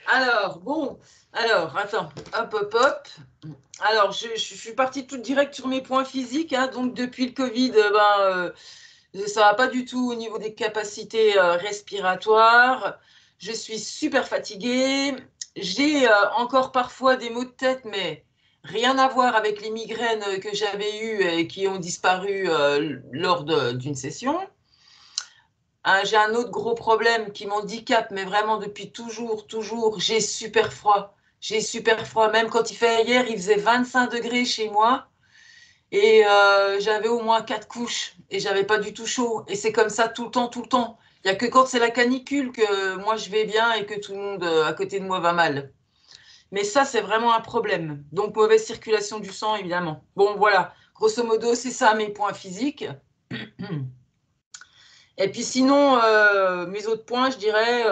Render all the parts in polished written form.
Alors, bon, alors, attends, hop, hop, hop. Alors, je suis partie toute direct sur mes points physiques, hein, donc depuis le Covid, ça va pas du tout au niveau des capacités respiratoires. Je suis super fatiguée. J'ai encore parfois des maux de tête, mais rien à voir avec les migraines que j'avais eues et qui ont disparu lors d'une session. J'ai un autre gros problème qui m'handicape, mais vraiment depuis toujours, toujours, j'ai super froid. J'ai super froid. Même quand il fait hier, il faisait 25 degrés chez moi et j'avais au moins 4 couches et j'avais pas du tout chaud. Et c'est comme ça tout le temps, tout le temps. Il n'y a que quand c'est la canicule que moi je vais bien et que tout le monde à côté de moi va mal. Mais ça, c'est vraiment un problème. Donc, mauvaise circulation du sang, évidemment. Bon, voilà. Grosso modo, c'est ça mes points physiques. Et puis sinon, mes autres points, je dirais,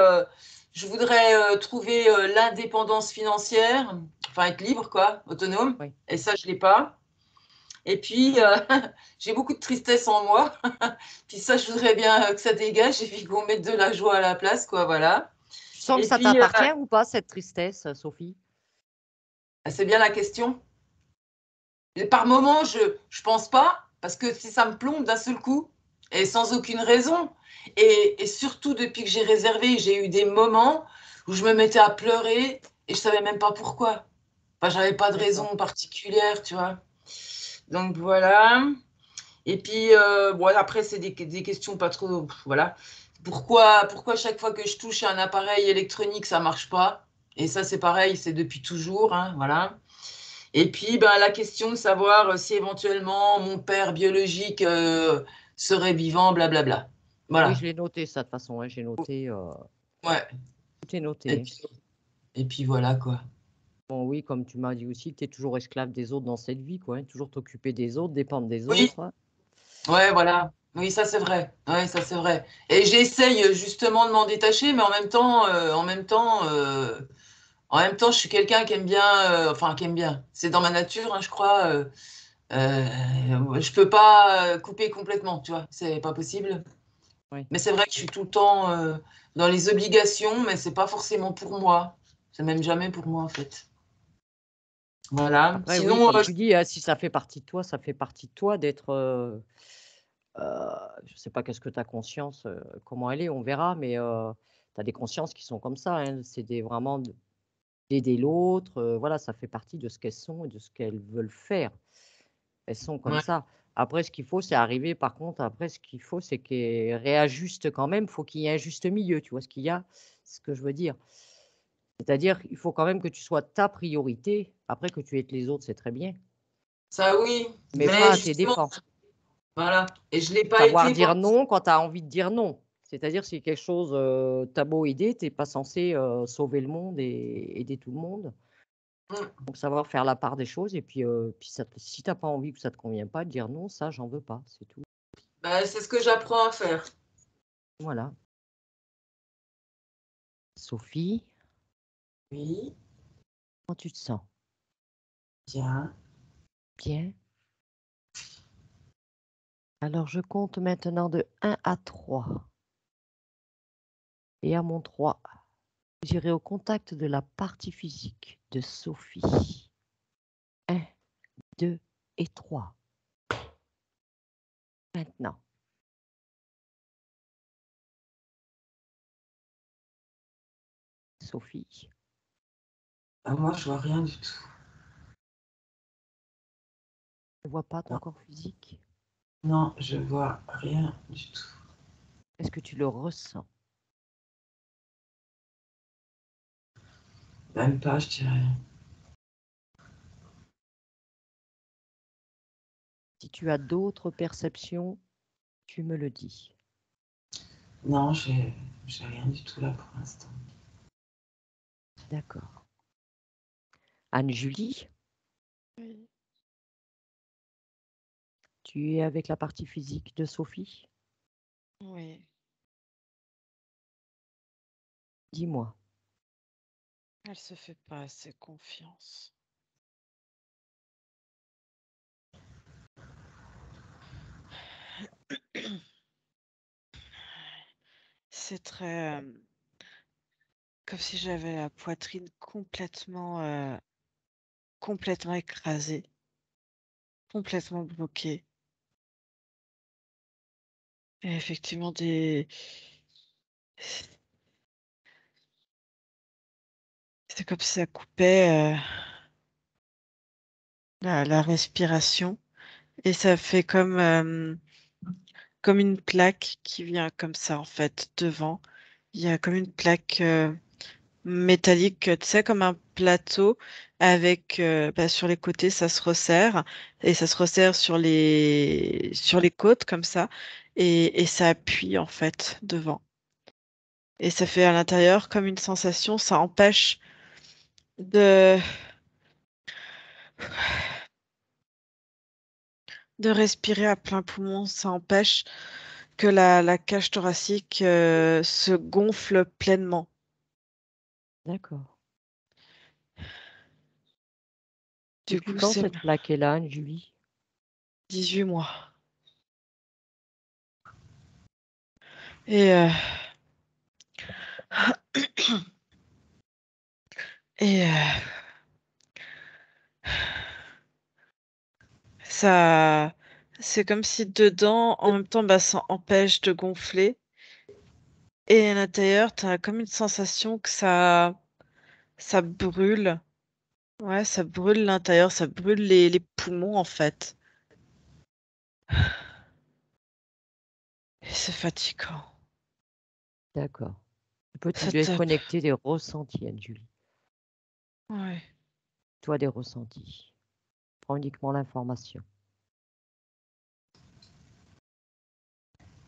je voudrais trouver l'indépendance financière, enfin être libre, quoi, autonome. Oui. Et ça, je ne l'ai pas. Et puis, j'ai beaucoup de tristesse en moi. Puis ça, je voudrais bien que ça dégage et puis qu'on mette de la joie à la place, quoi, voilà. Tu sens que Et ça puis, t'appartient ou pas, cette tristesse, Sophie? c'est bien la question. Et par moment, je pense pas, parce que si ça me plombe d'un seul coup, et sans aucune raison, et surtout depuis que j'ai réservé, j'ai eu des moments où je me mettais à pleurer et je savais même pas pourquoi. Enfin, j'avais pas de D'accord. raison particulière, tu vois. Donc voilà. Et puis, bon, après, c'est des questions pas trop. Voilà. Pourquoi chaque fois que je touche à un appareil électronique, ça marche pas? Et ça, c'est pareil, c'est depuis toujours, hein, voilà. Et puis, ben, la question de savoir si éventuellement mon père biologique serait vivant, blablabla. Oui, je Voilà. l'ai noté ça, de toute façon, hein, j'ai noté, Ouais. tout est Et noté. puis, et puis voilà, quoi. Bon, oui, comme tu m'as dit aussi, tu es toujours esclave des autres dans cette vie, quoi, hein, toujours t'occuper des autres, dépendre des Oui, autres, hein. ouais, voilà. Oui, ça c'est vrai. Ouais, ça c'est vrai. Et j'essaye justement de m'en détacher, mais en même temps, je suis quelqu'un qui aime bien, enfin qui aime bien. C'est dans ma nature, hein, je crois. Je peux pas couper complètement, tu vois. C'est pas possible. Oui. Mais c'est vrai que je suis tout le temps dans les obligations, mais c'est pas forcément pour moi. C'est même jamais pour moi en fait. Voilà. Après oui, Sinon, comme tu dis, hein, si ça fait partie de toi, ça fait partie de toi d'être, je sais pas qu'est-ce que ta conscience, comment elle est, on verra, mais tu as des consciences qui sont comme ça, hein. C'est des vraiment d'aider l'autre, voilà, ça fait partie de ce qu'elles sont et de ce qu'elles veulent faire. Elles sont comme ouais, ça. Après ce qu'il faut, c'est arriver par contre après ce qu'il faut, c'est qu'elles réajustent quand même, faut qu'il y ait un juste milieu, tu vois ce que je veux dire? C'est-à-dire, il faut quand même que tu sois ta priorité. Après que tu aides les autres, c'est très bien, ça oui. mais pas Mais à tes justement, dépens. voilà. Et je l'ai pas Savoir été dire pendant. non quand tu as envie de dire non. C'est-à-dire si quelque chose, tu as beau aider, tu es pas censé, sauver le monde et aider tout le monde. Mm. Donc savoir faire la part des choses et puis ça te si tu as pas envie, que ça te convient pas, dire: «Non, ça j'en veux pas», c'est tout. Bah, c'est ce que j'apprends à faire. Voilà. Sophie, Oui, comment tu te sens? bien. Bien? Alors je compte maintenant de 1 à 3 et à mon 3, j'irai au contact de la partie physique de Sophie. 1, 2 et 3. Maintenant. Sophie, Ah, moi, je vois rien du tout. tu ne vois pas ton Non, corps physique? non, je vois rien du tout. Est-ce que tu le ressens? Même pas, je dirais. Si tu as d'autres perceptions, tu me le dis. Non, j'ai rien du tout là pour l'instant. D'accord. Anne-Julie, Oui, tu es avec la partie physique de Sophie? oui. Dis-moi. Elle se fait pas assez confiance. C'est très, Comme si j'avais la poitrine complètement écrasée, complètement bloquée. Et effectivement, c'est comme si ça coupait la respiration. Et ça fait comme une plaque qui vient comme ça, en fait, devant. Il y a comme une plaque métallique, tu sais, comme un plateau avec sur les côtés, ça se resserre et ça se resserre sur les côtes comme ça et ça appuie en fait devant. Et ça fait à l'intérieur comme une sensation, ça empêche de, de respirer à plein poumon, ça empêche que la cage thoracique se gonfle pleinement. D'accord. Du Depuis coup, quand c'est cette plaque est là, Julie? 18 mois. Et, et ça, c'est comme si dedans, en même temps, bah, ça empêche de gonfler. Et à l'intérieur, tu as comme une sensation que ça brûle. Ouais, ça brûle l'intérieur, ça brûle les poumons en fait. Et c'est fatigant. D'accord. Tu peux te Ça tape. déconnecter des ressentis, Julie. Ouais. Toi, des ressentis. Prends uniquement l'information.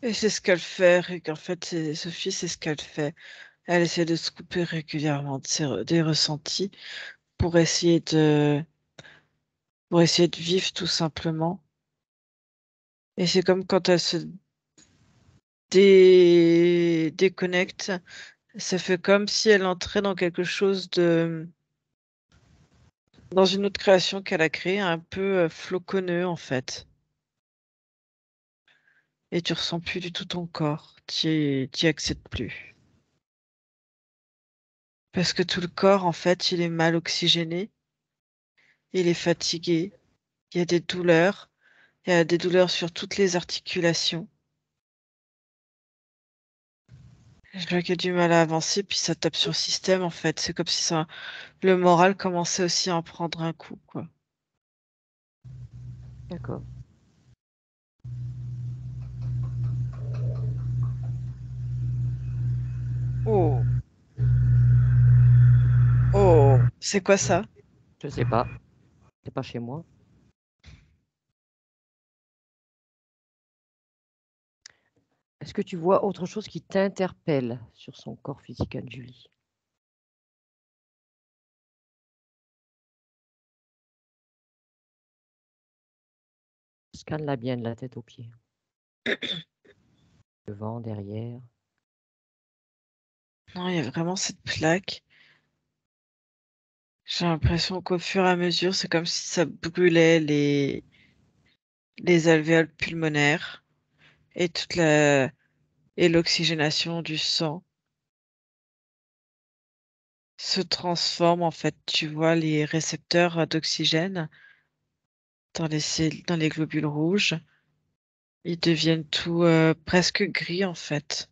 Et c'est ce qu'elle fait, et qu'en fait, Sophie, c'est ce qu'elle fait. Elle essaie de se couper régulièrement des ressentis pour essayer de vivre tout simplement. Et c'est comme quand elle se déconnecte, ça fait comme si elle entrait dans quelque chose dans une autre création qu'elle a créée, un peu floconneux en fait. Et tu ressens plus du tout ton corps, t'y accèdes plus. Parce que tout le corps, en fait, il est mal oxygéné, il est fatigué, il y a des douleurs, il y a des douleurs sur toutes les articulations. Je vois qu'il y a du mal à avancer, puis ça tape sur le système, en fait. C'est comme si le moral commençait aussi à en prendre un coup, quoi. D'accord. Oh, oh, c'est quoi ça? Je sais pas. C'est pas chez moi. Est-ce que tu vois autre chose qui t'interpelle sur son corps physique, Julie? Scanne-la bien de la tête aux pieds. Devant, derrière. Non, il y a vraiment cette plaque. J'ai l'impression qu'au fur et à mesure, c'est comme si ça brûlait les alvéoles pulmonaires et et l'oxygénation du sang se transforme en fait. Tu vois les récepteurs d'oxygène dans les globules rouges, ils deviennent tout presque gris en fait.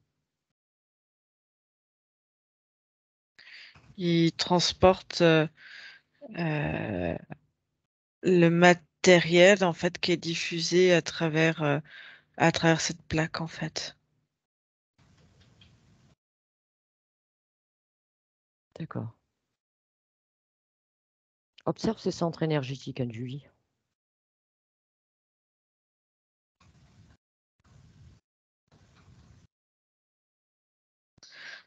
Ils transportent euh, le matériel en fait qui est diffusé à travers cette plaque en fait. D'accord. Observe ces centres énergétiques, Julie.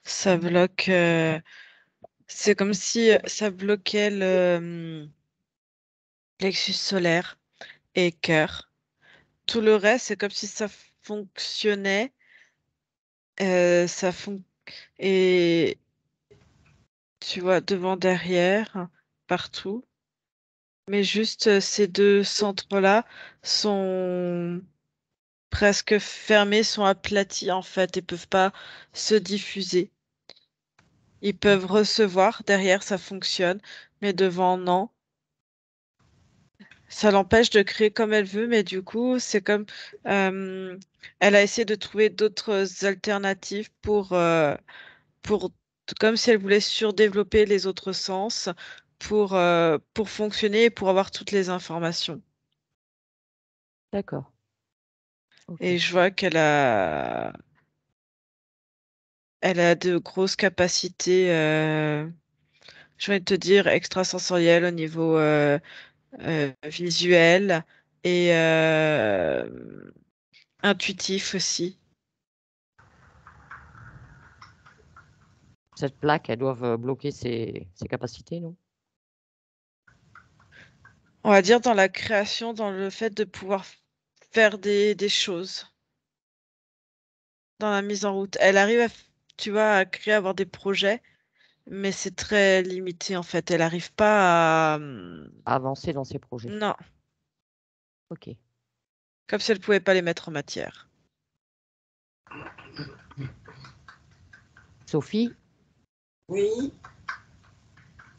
Ça bloque. C'est comme si ça bloquait le plexus solaire et cœur. Tout le reste, c'est comme si ça fonctionnait. Ça fon- et tu vois, devant, derrière, partout. Mais juste ces deux centres-là sont presque fermés, sont aplatis en fait et peuvent pas se diffuser. Ils peuvent recevoir, derrière ça fonctionne, mais devant non. Ça l'empêche de créer comme elle veut, mais du coup, c'est comme elle a essayé de trouver d'autres alternatives pour comme si elle voulait surdévelopper les autres sens pour fonctionner et pour avoir toutes les informations. D'accord. Ok. Et je vois elle a de grosses capacités, je vais te dire, extrasensorielles au niveau visuel et intuitif aussi. Cette plaque, elles doivent bloquer ses capacités, non? On va dire dans la création, dans le fait de pouvoir faire des choses, dans la mise en route. Elle arrive tu vois, à créer, à avoir des projets, mais c'est très limité en fait. Elle n'arrive pas à... Avancer dans ses projets. Non, Ok. comme si elle pouvait pas les mettre en matière. Sophie, Oui,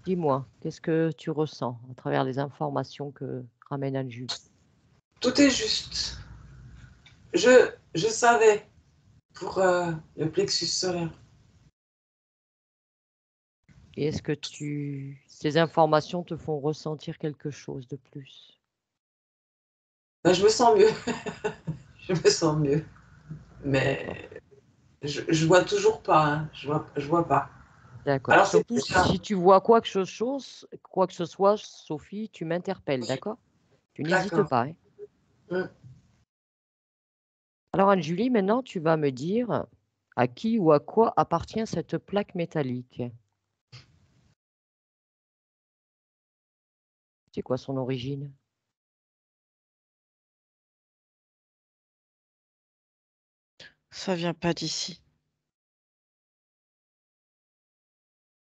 dis-moi, qu'est-ce que tu ressens à travers les informations que ramène Anne-Julie? tout est juste. Je savais pour le plexus solaire. Et est-ce que ces informations te font ressentir quelque chose de plus? Ben, je me sens mieux. Je me sens mieux. D'accord. Mais je vois toujours pas. Hein. Je vois pas. D'accord. Alors c'est Surtout bizarre. si tu vois quoi que ce soit, Sophie, tu m'interpelles, d'accord? Tu n'hésites D'accord. pas, hein. Mm. Alors Anne-Julie, maintenant tu vas me dire à qui ou à quoi appartient cette plaque métallique? C'est quoi son origine? Ça vient pas d'ici.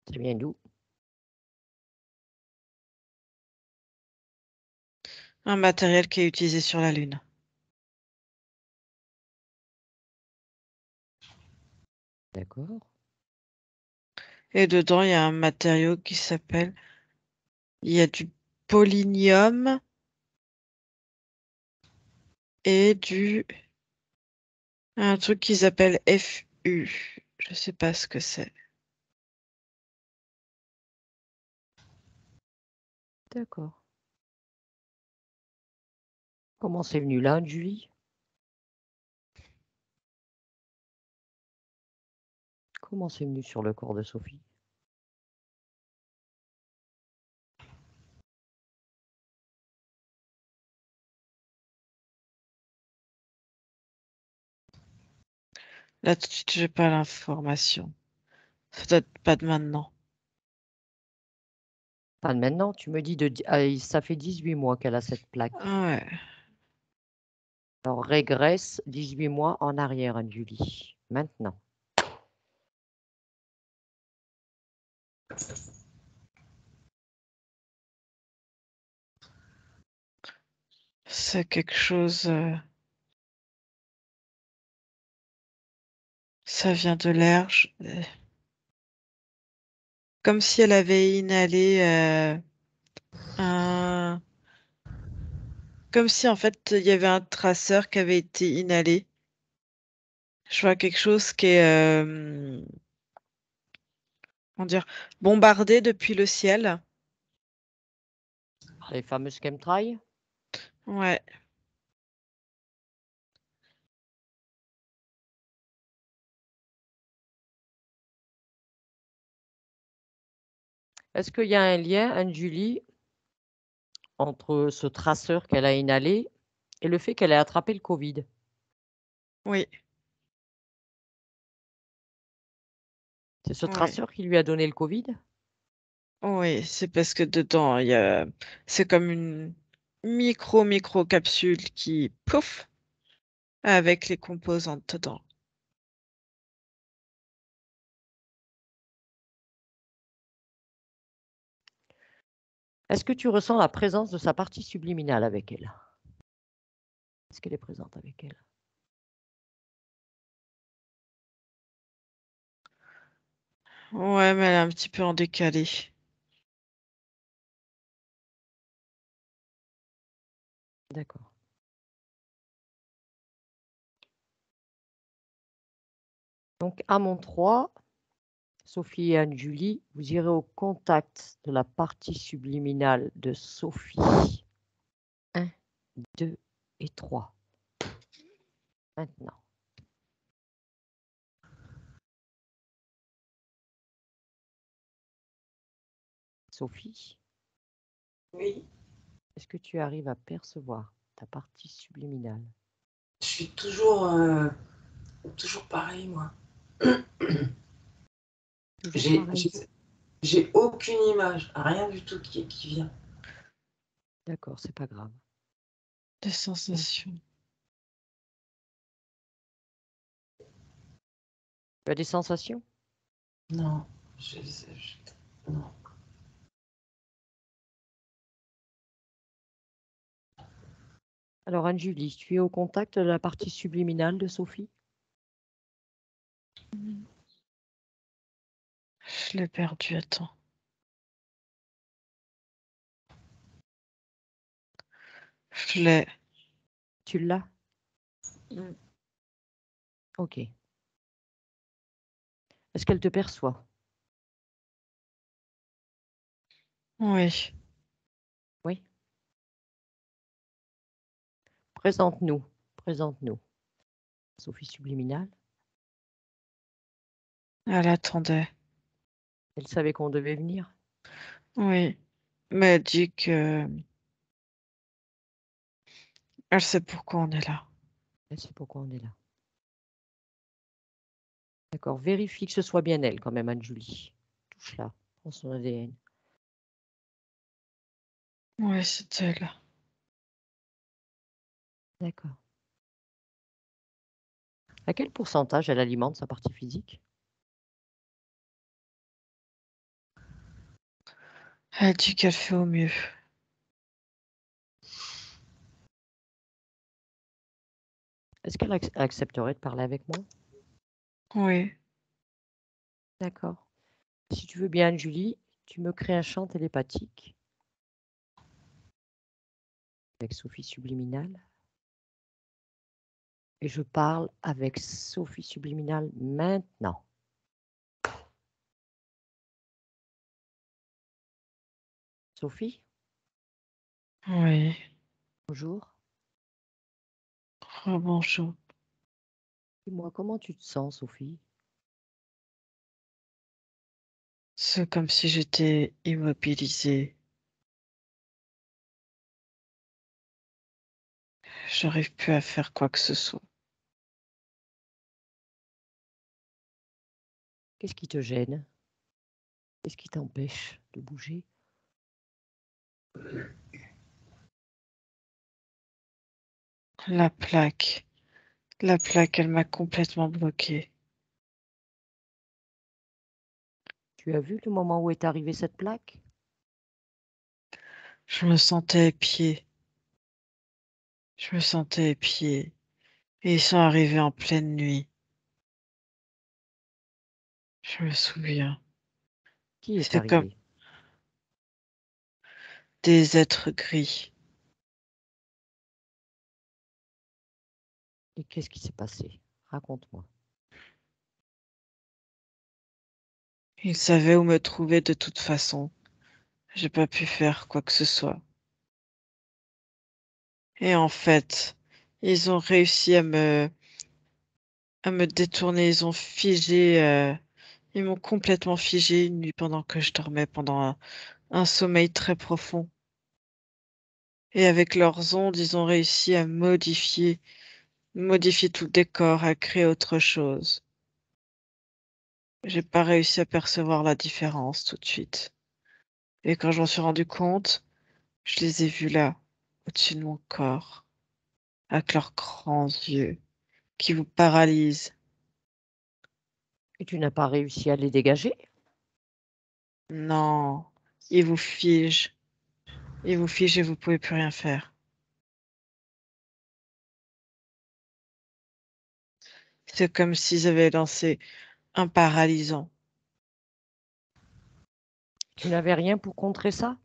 Ça vient d'où? Un matériel qui est utilisé sur la Lune. D'accord. Et dedans, il y a un matériau qui s'appelle... Il y a du polonium et un truc qu'ils appellent FU. Je sais pas ce que c'est. D'accord. Comment c'est venu là, Anne-Julie? Comment c'est venu sur le corps de Sophie? Là, tout de suite, j'ai pas l'information. Ça date pas de maintenant. Pas de maintenant, tu me dis ça fait 18 mois qu'elle a cette plaque. Ah ouais. Alors régresse 18 mois en arrière, Anne-Julie. Maintenant. C'est quelque chose. Ça vient de l'air. Comme si elle avait inhalé un. Comme si en fait il y avait un traceur qui avait été inhalé. Je vois quelque chose qui est, comment dire, bombardé depuis le ciel. Les fameuses chemtrails? Ouais. Est-ce qu'il y a un lien, Anne-Julie, entre ce traceur qu'elle a inhalé et le fait qu'elle ait attrapé le Covid? Oui. C'est ce Oui. traceur qui lui a donné le Covid? Oui, c'est parce que dedans, c'est comme une micro capsule qui, pouf, avec les composantes dedans. Est-ce que tu ressens la présence de sa partie subliminale avec elle? Est-ce qu'elle est présente avec elle? Ouais, mais elle est un petit peu en décalé. D'accord. Donc, à mon 3, Sophie et Anne-Julie, vous irez au contact de la partie subliminale de Sophie. 1, 2 et 3. Maintenant. Sophie, Oui, est-ce que tu arrives à percevoir ta partie subliminale? je suis toujours pareil, moi. Toujours J'ai pareil. j'ai- j'ai aucune image, rien du tout qui vient. D'accord, c'est pas grave. Des sensations. Tu as des sensations? Non, non. Alors, Anne-Julie, tu es au contact de la partie subliminale de Sophie? Je l'ai perdu, attends. Je l'ai. Tu l'as? Mm. Ok. Est-ce qu'elle te perçoit? Oui. Oui. Présente-nous. Présente-nous. Sophie subliminale. Elle attendait. Elle savait qu'on devait venir. Oui. Mais elle dit que elle sait pourquoi on est là. Elle sait pourquoi on est là. D'accord. Vérifie que ce soit bien elle, quand même, Anne-Julie. Touche-la. Prends son ADN. Oui, c'est elle. D'accord. À quel pourcentage elle alimente sa partie physique? Elle dit qu'elle fait au mieux. Est-ce qu'elle accepterait de parler avec moi? Oui. D'accord. Si tu veux bien, Anne-Julie, tu me crées un champ télépathique avec Sophie subliminale. Et je parle avec Sophie subliminale maintenant. Sophie, Oui. bonjour. Rebonjour. Dis-moi, comment tu te sens, Sophie? C'est comme si j'étais immobilisée. J'arrive plus à faire quoi que ce soit. Qu'est-ce qui te gêne? Qu'est-ce qui t'empêche de bouger? La plaque. La plaque, elle m'a complètement bloquée. Tu as vu le moment où est arrivée cette plaque? Je me sentais épiée. Je me sentais épiée. Et ils sont arrivés en pleine nuit. Je me souviens. Qui est C'est comme arrivé? des êtres gris. Et qu'est-ce qui s'est passé? Raconte-moi. Ils savaient où me trouver de toute façon. J'ai pas pu faire quoi que ce soit. Et en fait, ils ont réussi à me détourner. Ils ont figé, ils m'ont complètement figé une nuit pendant que je dormais, pendant un sommeil très profond. Et avec leurs ondes, ils ont réussi à modifier tout le décor, à créer autre chose. J'ai pas réussi à percevoir la différence tout de suite. Et quand je m'en suis rendu compte, je les ai vus là, au-dessus de mon corps, avec leurs grands yeux qui vous paralysent. Et tu n'as pas réussi à les dégager? Non, ils vous figent. Ils vous figent et vous pouvez plus rien faire. C'est comme s'ils avaient lancé un paralysant. Tu n'avais rien pour contrer ça?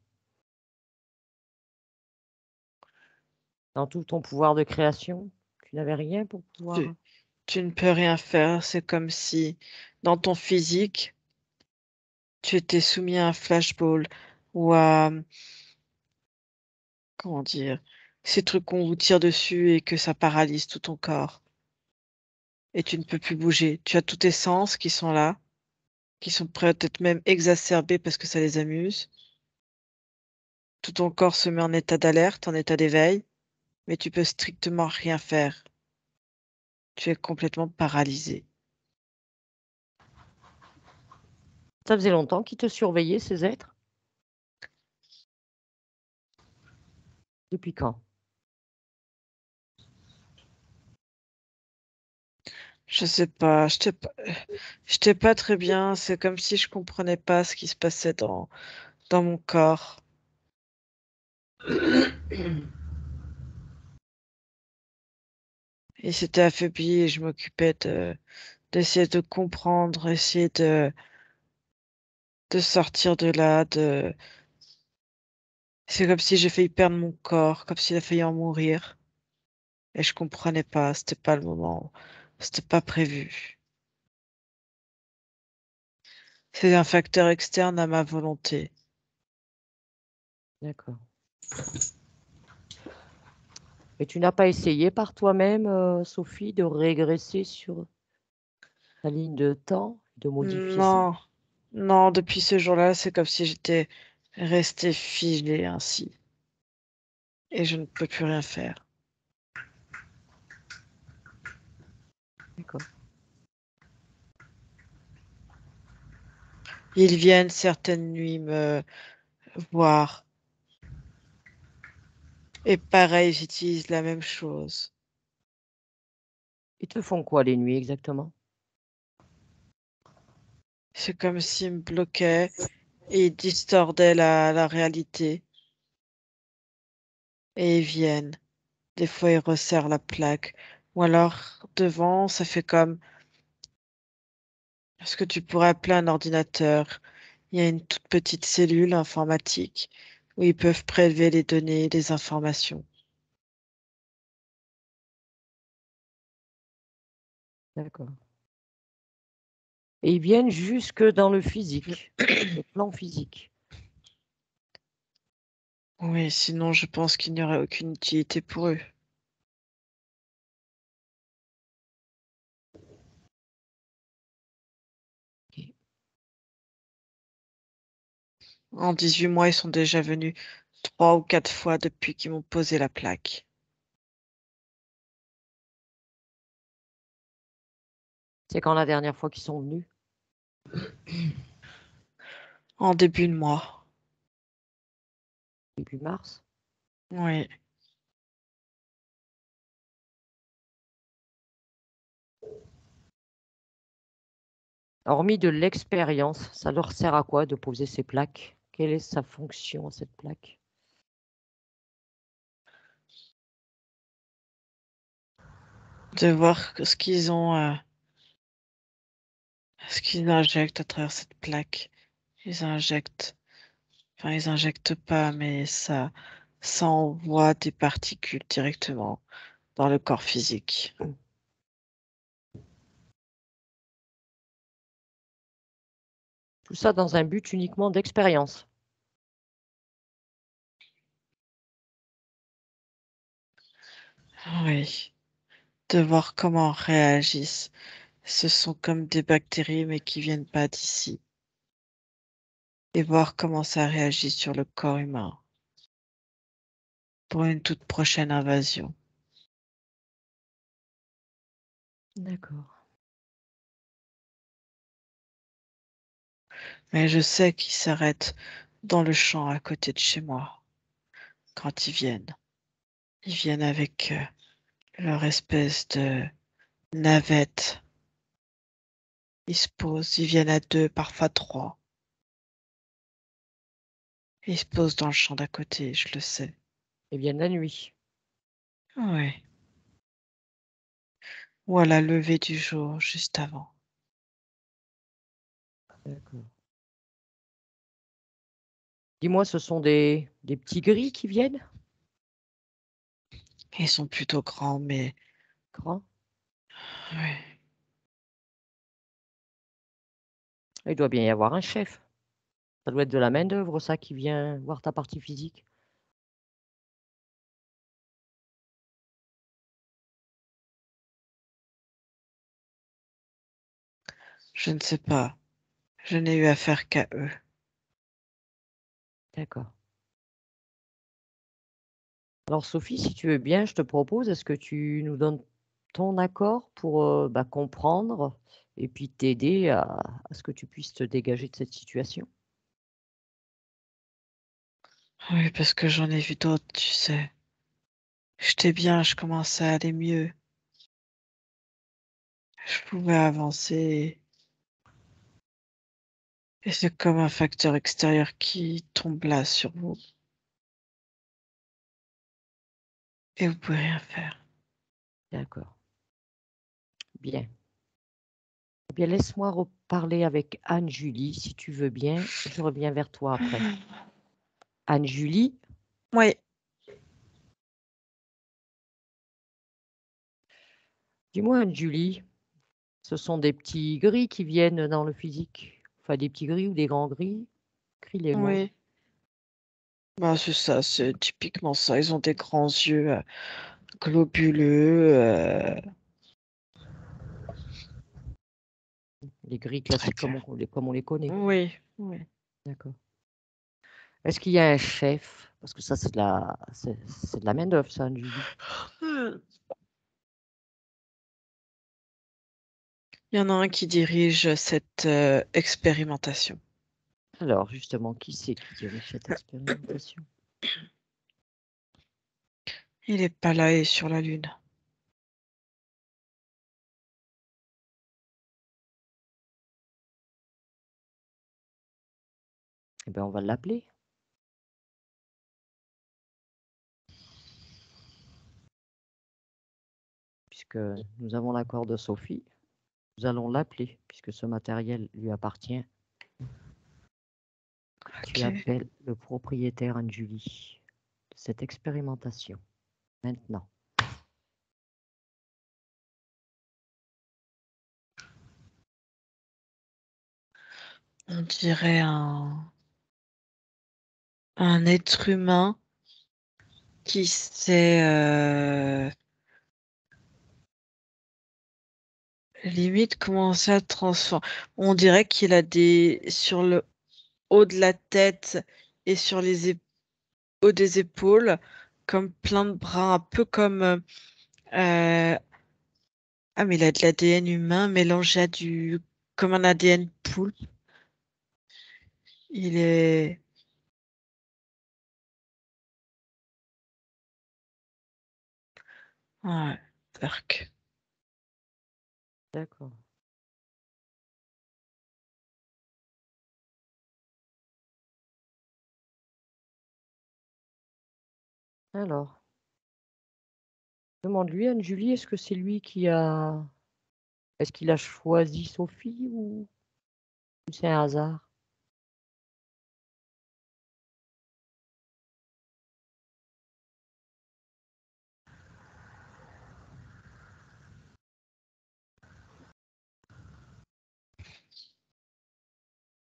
Dans tout ton pouvoir de création, tu n'avais rien pour pouvoir... Tu ne peux rien faire. C'est comme si dans ton physique, tu étais soumis à un flashball ou à, comment dire, ces trucs qu'on vous tire dessus et que ça paralyse tout ton corps. Et tu ne peux plus bouger. Tu as tous tes sens qui sont là, qui sont prêts à être même exacerbés parce que ça les amuse. Tout ton corps se met en état d'alerte, en état d'éveil, mais tu peux strictement rien faire. Tu es complètement paralysé. Ça faisait longtemps qu'ils te surveillaient, ces êtres? Depuis quand? Je sais pas, j'étais pas très bien. C'est comme si je comprenais pas ce qui se passait dans mon corps. Il s'était affaibli et je m'occupais d'essayer de comprendre, essayer de sortir de là, c'est comme si j'ai failli perdre mon corps, comme s'il a failli en mourir. Et je comprenais pas, c'était pas le moment, c'était pas prévu. C'est un facteur externe à ma volonté. D'accord. Et tu n'as pas essayé par toi-même, Sophie, de régresser sur ta ligne de temps, de modifier ça? Non, non, depuis ce jour-là, c'est comme si j'étais restée figée ainsi. Et je ne peux plus rien faire. D'accord. Ils viennent certaines nuits me voir. Et pareil, j'utilise la même chose. Ils te font quoi les nuits exactement? C'est comme s'ils me bloquaient et ils distordaient la réalité. Et ils viennent. Des fois, ils resserrent la plaque. Ou alors, devant, ça fait comme ce que tu pourrais appeler un ordinateur. Il y a une toute petite cellule informatique où ils peuvent prélever les données, les informations. D'accord. Et ils viennent jusque dans le physique, le plan physique. Oui, sinon, je pense qu'il n'y aurait aucune utilité pour eux. Ok. En 18 mois, ils sont déjà venus 3 ou 4 fois depuis qu'ils m'ont posé la plaque. C'est quand la dernière fois qu'ils sont venus? En début de mois. Début mars? Oui. Hormis de l'expérience, ça leur sert à quoi de poser ces plaques? Quelle est sa fonction, cette plaque? De voir ce qu'ils ont, ce qu'ils injectent à travers cette plaque. Ils injectent, enfin, ils injectent pas, mais ça envoie des particules directement dans le corps physique. Tout ça dans un but uniquement d'expérience. Oui. De voir comment réagissent. Ce sont comme des bactéries, mais qui viennent pas d'ici. Et voir comment ça réagit sur le corps humain pour une toute prochaine invasion. D'accord. Mais je sais qu'ils s'arrêtent dans le champ à côté de chez moi quand ils viennent. Ils viennent avec leur espèce de navette. Ils se posent, ils viennent à 2, parfois 3. Ils se posent dans le champ d'à côté, je le sais. Ils viennent la nuit. Ouais. Ou à la levée du jour, juste avant. D'accord. Dis-moi, ce sont des petits gris qui viennent? Ils sont plutôt grands, mais Grands? ouais. Il doit bien y avoir un chef. Ça doit être de la main-d'œuvre, ça, qui vient voir ta partie physique. Je ne sais pas. Je n'ai eu affaire qu'à eux. D'accord. Alors Sophie, si tu veux bien, je te propose, est-ce que tu nous donnes ton accord pour comprendre et puis t'aider à ce que tu puisses te dégager de cette situation? Oui, parce que j'en ai vu d'autres, tu sais. J'étais bien, je commençais à aller mieux. Je pouvais avancer. Et c'est comme un facteur extérieur qui tombe là sur vous. Et vous pouvez rien faire. D'accord. Bien. Eh bien, laisse-moi reparler avec Anne-Julie, si tu veux bien. Je reviens vers toi après. Anne-Julie, Oui, dis-moi Anne-Julie, ce sont des petits gris qui viennent dans le physique? Enfin, des petits gris ou des grands gris? Crie-les-moi. oui. Bah, c'est ça, c'est typiquement ça. Ils ont des grands yeux globuleux. Les gris Très classiques clair. comme on les connaît. Oui, oui. D'accord. Est-ce qu'il y a un chef? Parce que ça, c'est de la main-d'œuvre, ça, Anne-Julie. Il y en a un qui dirige cette expérimentation. Alors, justement, qui c'est qui dirige cette expérimentation? Il est pas là et sur la Lune. Eh bien, on va l'appeler. Puisque nous avons l'accord de Sophie, nous allons l'appeler, puisque ce matériel lui appartient. Tu Ok. appelles le propriétaire Anne-Julie de cette expérimentation. Maintenant. On dirait un être humain qui s'est limite commencé à transformer. On dirait qu'il a sur le haut de la tête et sur les haut des épaules, comme plein de bras, un peu comme ah, mais il a de l'ADN humain mélangé à comme un ADN poule. Il est ouais, dark. D'accord. Alors, demande-lui, Anne-Julie, est-ce que c'est lui qui a... Est-ce qu'il a choisi Sophie ou c'est un hasard?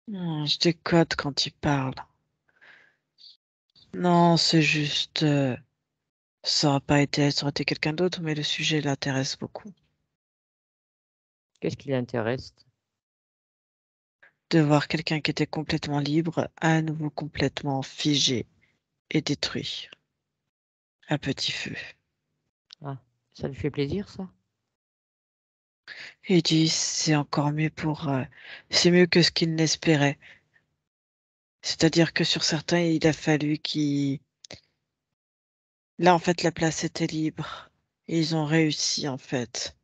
Je décode quand il parle. Non, c'est juste, ça aurait pas été, ça aurait été quelqu'un d'autre, mais le sujet l'intéresse beaucoup. Qu'est-ce qui l'intéresse? De voir quelqu'un qui était complètement libre, à nouveau complètement figé et détruit à petit feu. Ah, ça lui fait plaisir, ça? Et il dit, c'est encore mieux c'est mieux que ce qu'il n'espérait. C'est-à-dire que sur certains, il a fallu là, en fait, la place était libre. Et ils ont réussi, en fait.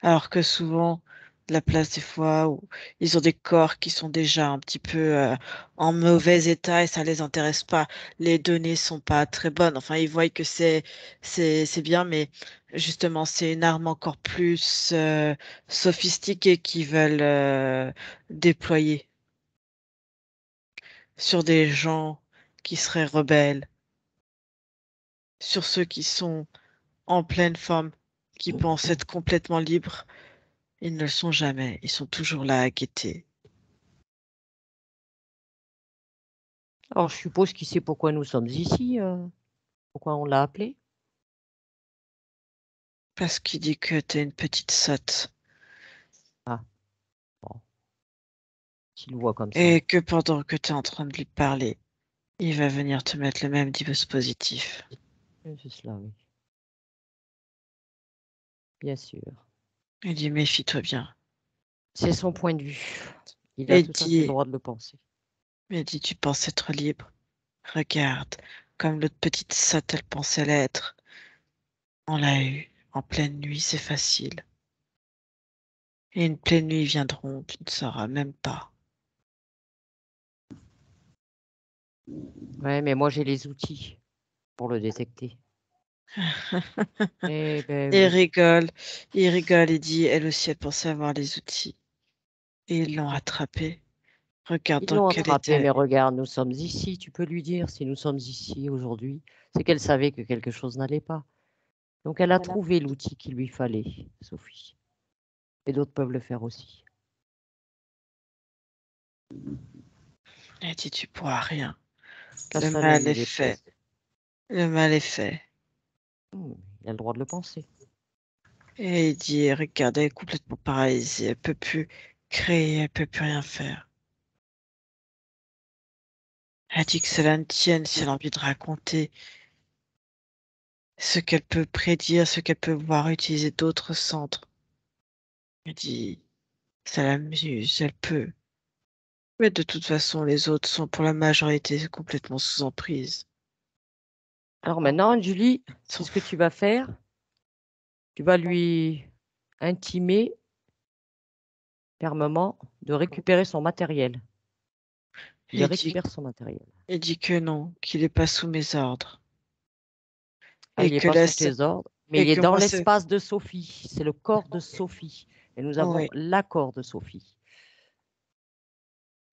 Alors que souvent, la place, des fois, où ils ont des corps qui sont déjà un petit peu en mauvais état et ça les intéresse pas. Les données sont pas très bonnes. Enfin, ils voient que c'est bien, mais justement, c'est une arme encore plus sophistiquée qu'ils veulent déployer. sur des gens qui seraient rebelles, sur ceux qui sont en pleine forme, qui pensent être complètement libres. Ils ne le sont jamais. Ils sont toujours là à guetter. Alors, je suppose qu'il sait pourquoi nous sommes ici, pourquoi on l'a appelé. Parce qu'il dit que t'es une petite sotte. S'il le voit comme ça. Et que pendant que t'es en train de lui parler, il va venir te mettre le même dispositif. C'est cela, oui. Bien sûr. Il dit méfie-toi bien. C'est son point de vue. Il a Et tout à fait le dit, droit de le penser. mais dit, tu penses être libre. Regarde, comme l'autre petite sotte, elle pensait l'être. On l'a eu. En pleine nuit, c'est facile. Et une pleine nuit viendront, tu ne sauras même pas. Ouais, mais moi j'ai les outils pour le détecter. Eh ben Il oui. rigole, il dit, elle aussi, elle pensait avoir les outils. Et ils l'ont attrapée. Regarde Ils dans l'ont quel attrapé, état. mais regarde, nous sommes ici. Tu peux lui dire si nous sommes ici aujourd'hui. C'est qu'elle savait que quelque chose n'allait pas. Donc elle a trouvé l'outil qu'il lui fallait, Sophie. Et d'autres peuvent le faire aussi. Elle dit, tu pourras rien. Le Casse-la-le, mal est il est fait. pressé. Le mal est fait. Il a le droit de le penser. Et il dit, regarde, elle est complètement paralysée. Elle peut plus créer, elle peut plus rien faire. Elle dit que cela ne tienne si elle a envie de raconter ce qu'elle peut prédire, ce qu'elle peut voir utiliser d'autres centres. Elle dit, ça l'amuse, elle peut. Mais de toute façon, les autres sont pour la majorité complètement sous emprise. Alors maintenant, Julie, Ils c'est s'en ce que tu foutent. vas faire. Tu vas lui intimer fermement de récupérer son matériel. Il Il dit, récupère son matériel. il dit que non, qu'il n'est pas sous mes ordres. Ah, Et il n'est que pas là, sous tes ordres, mais et il est que dans moi, c'est, l'espace de Sophie. C'est le corps de Sophie. Et nous avons oui. l'accord de Sophie.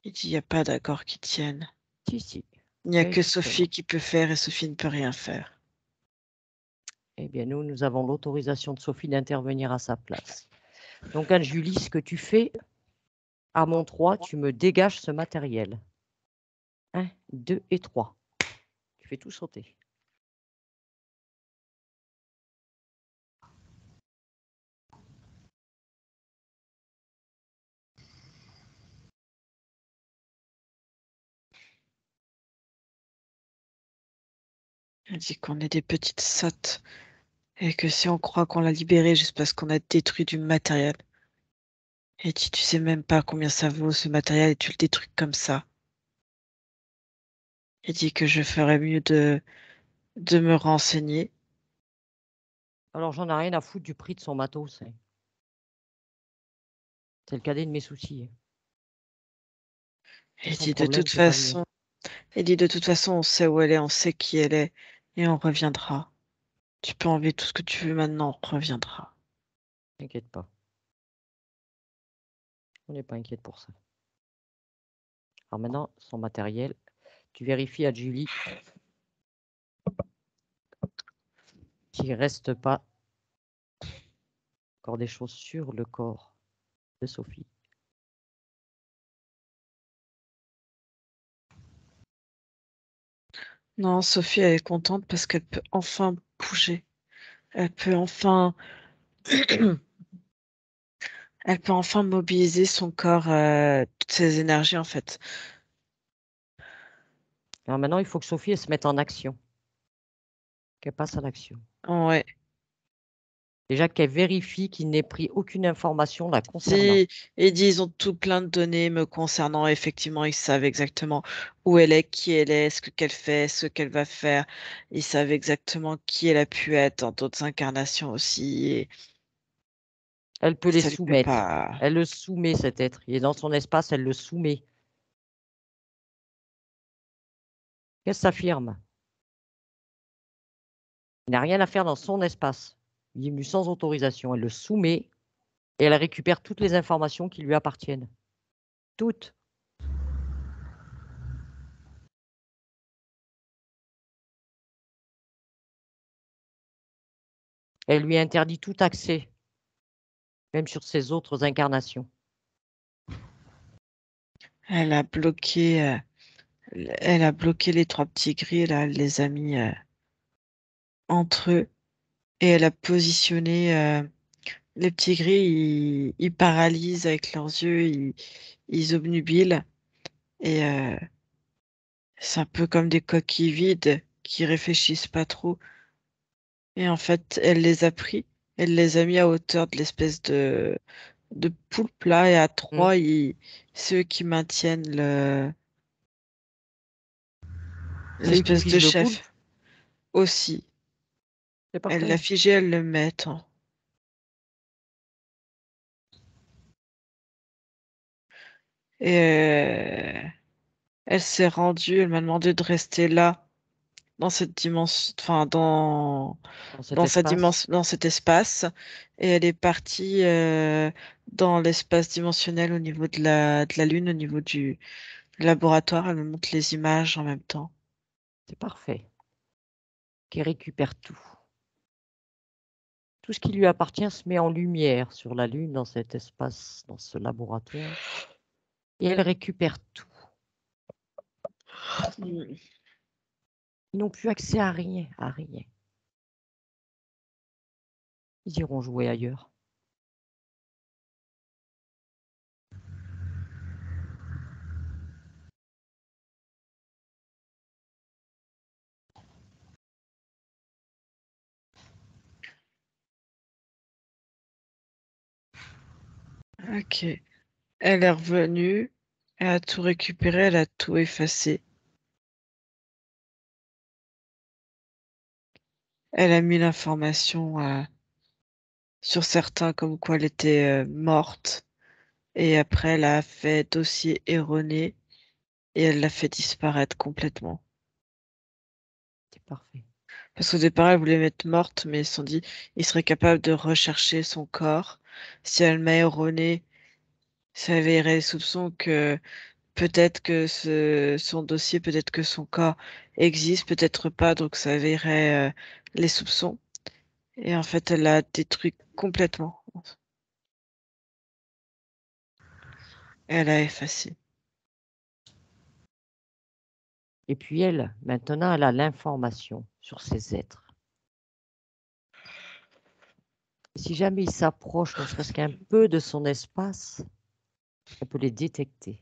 Il dit, il n'y a pas d'accord qui tienne. Si, si. Il n'y a que Justement. Sophie qui peut faire et Sophie ne peut rien faire. Eh bien, nous avons l'autorisation de Sophie d'intervenir à sa place. Donc, Anne-Julie, ce que tu fais, à mon 3, tu me dégages ce matériel. 1, 2 et 3. Tu fais tout sauter. Il dit qu'on est des petites sottes et que si on croit qu'on l'a libéré juste parce qu'on a détruit du matériel. Et dit, tu sais même pas combien ça vaut ce matériel et tu le détruis comme ça. Il dit que je ferais mieux de me renseigner. Alors, j'en ai rien à foutre du prix de son matos. C'est le cadet de mes soucis. C'est Il son dit de problème, toute c'est pas le mien. façon, il dit de toute façon, on sait où elle est, on sait qui elle est et on reviendra. Tu peux enlever tout ce que tu veux maintenant, on reviendra. T'inquiète pas. On n'est pas inquiète pour ça. Alors maintenant, son matériel, tu vérifies à Julie qu'il ne reste pas encore des choses sur le corps de Sophie. Non, Sophie, elle est contente parce qu'elle peut enfin bouger. Elle peut enfin, elle peut enfin mobiliser son corps, toutes ses énergies en fait. Alors maintenant, il faut que Sophie elle se mette en action, qu'elle passe à l'action. Ouais. Déjà qu'elle vérifie qu'il n'ait pris aucune information la concernant. Si, et dit, ils ont tout plein de données me concernant. Effectivement, ils savent exactement où elle est, qui elle est, ce qu'elle fait, ce qu'elle va faire. Ils savent exactement qui elle a pu être dans d'autres incarnations aussi. Et Elle peut les ça lui fait soumettre. pas. Elle le soumet, cet être. Il est dans son espace, elle le soumet. Qu'est-ce que ça affirme? Il n'a rien à faire dans son espace. Il est venu sans autorisation. Elle le soumet et elle récupère toutes les informations qui lui appartiennent. Toutes. Elle lui interdit tout accès, même sur ses autres incarnations. Elle a bloqué les 3 petits gris, là, elle les a mis entre eux. Et elle a positionné les petits gris, ils paralysent avec leurs yeux, ils obnubilent. Et c'est un peu comme des coquilles vides qui réfléchissent pas trop. Et en fait, elle les a pris, elle les a mis à hauteur de l'espèce de poulpe là, et à 3, ceux qui maintiennent C'est eux qui l'espèce de figent le poulpe. chef aussi. C'est Elle l'a parfait. figé, elle le met. Attends. Et elle s'est rendue, elle m'a demandé de rester là, dans cette dimension, enfin Dans cet espace. dans cet espace. Et elle est partie dans l'espace dimensionnel au niveau de la Lune, au niveau du laboratoire. Elle me montre les images en même temps. C'est parfait. Qui récupère tout. Tout ce qui lui appartient se met en lumière sur la Lune, dans cet espace, dans ce laboratoire. Et elle récupère tout. Ils n'ont plus accès à rien, à rien. Ils iront jouer ailleurs. Ok. Elle est revenue, elle a tout récupéré, elle a tout effacé. Elle a mis l'information sur certains comme quoi elle était morte. Et après, elle a fait dossier erroné et elle l'a fait disparaître complètement. C'est parfait. Parce qu'au départ, elle voulait mettre morte, mais ils se sont dit, ils seraient capables de rechercher son corps. Si elle met erroné, ça éveillerait les soupçons que peut-être que son dossier, peut-être que son corps existe, peut-être pas, donc ça éveillerait les soupçons. Et en fait, elle l'a détruit complètement. Elle a effacé. Et puis elle, maintenant, elle a l'information sur ces êtres. Et si jamais ils s'approchent, ne serait-ce qu'un peu de son espace, elle peut les détecter.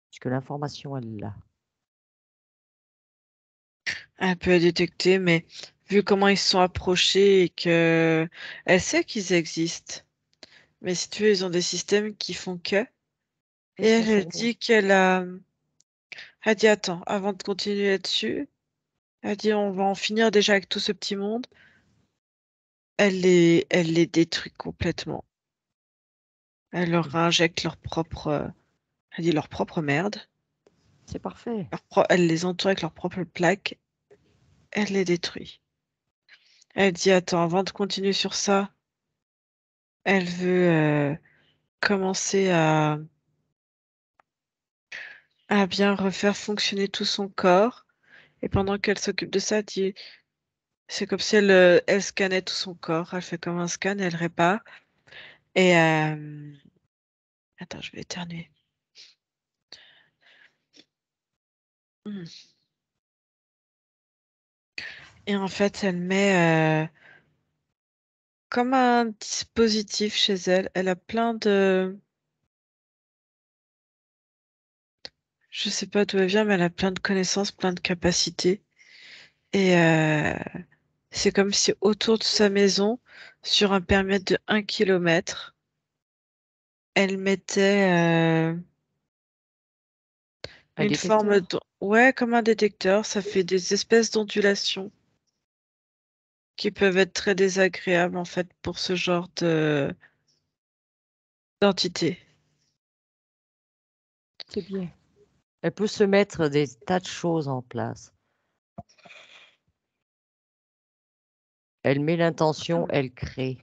Puisque l'information, elle l'a. Elle peut détecter, mais vu comment ils se sont approchés et que elle sait qu'ils existent. Mais si tu veux, ils ont des systèmes qui font que. Et Ils sont elle sourds. dit elle dit attends, avant de continuer là-dessus, elle dit on va en finir déjà avec tout ce petit monde. Elle les détruit complètement. Elle leur injecte elle dit leur propre merde. C'est parfait. Elle les entoure avec leur propre plaque. Elle les détruit. Elle dit attends, avant de continuer sur ça, elle veut commencer à bien refaire fonctionner tout son corps. Et pendant qu'elle s'occupe de ça, elle dit, c'est comme si elle scannait tout son corps. Elle fait comme un scan, elle répare. Et attends, je vais éternuer. Hmm. Et en fait, elle met comme un dispositif chez elle. Elle a plein de... Je sais pas d'où elle vient, mais elle a plein de connaissances, plein de capacités. Et c'est comme si autour de sa maison, sur un périmètre de 1 kilomètre, elle mettait Un une forme détecteur. de... Ouais, comme un détecteur, ça fait des espèces d'ondulations qui peuvent être très désagréables en fait pour ce genre de d'entité. C'est bien. Elle peut se mettre des tas de choses en place. Elle met l'intention, elle crée.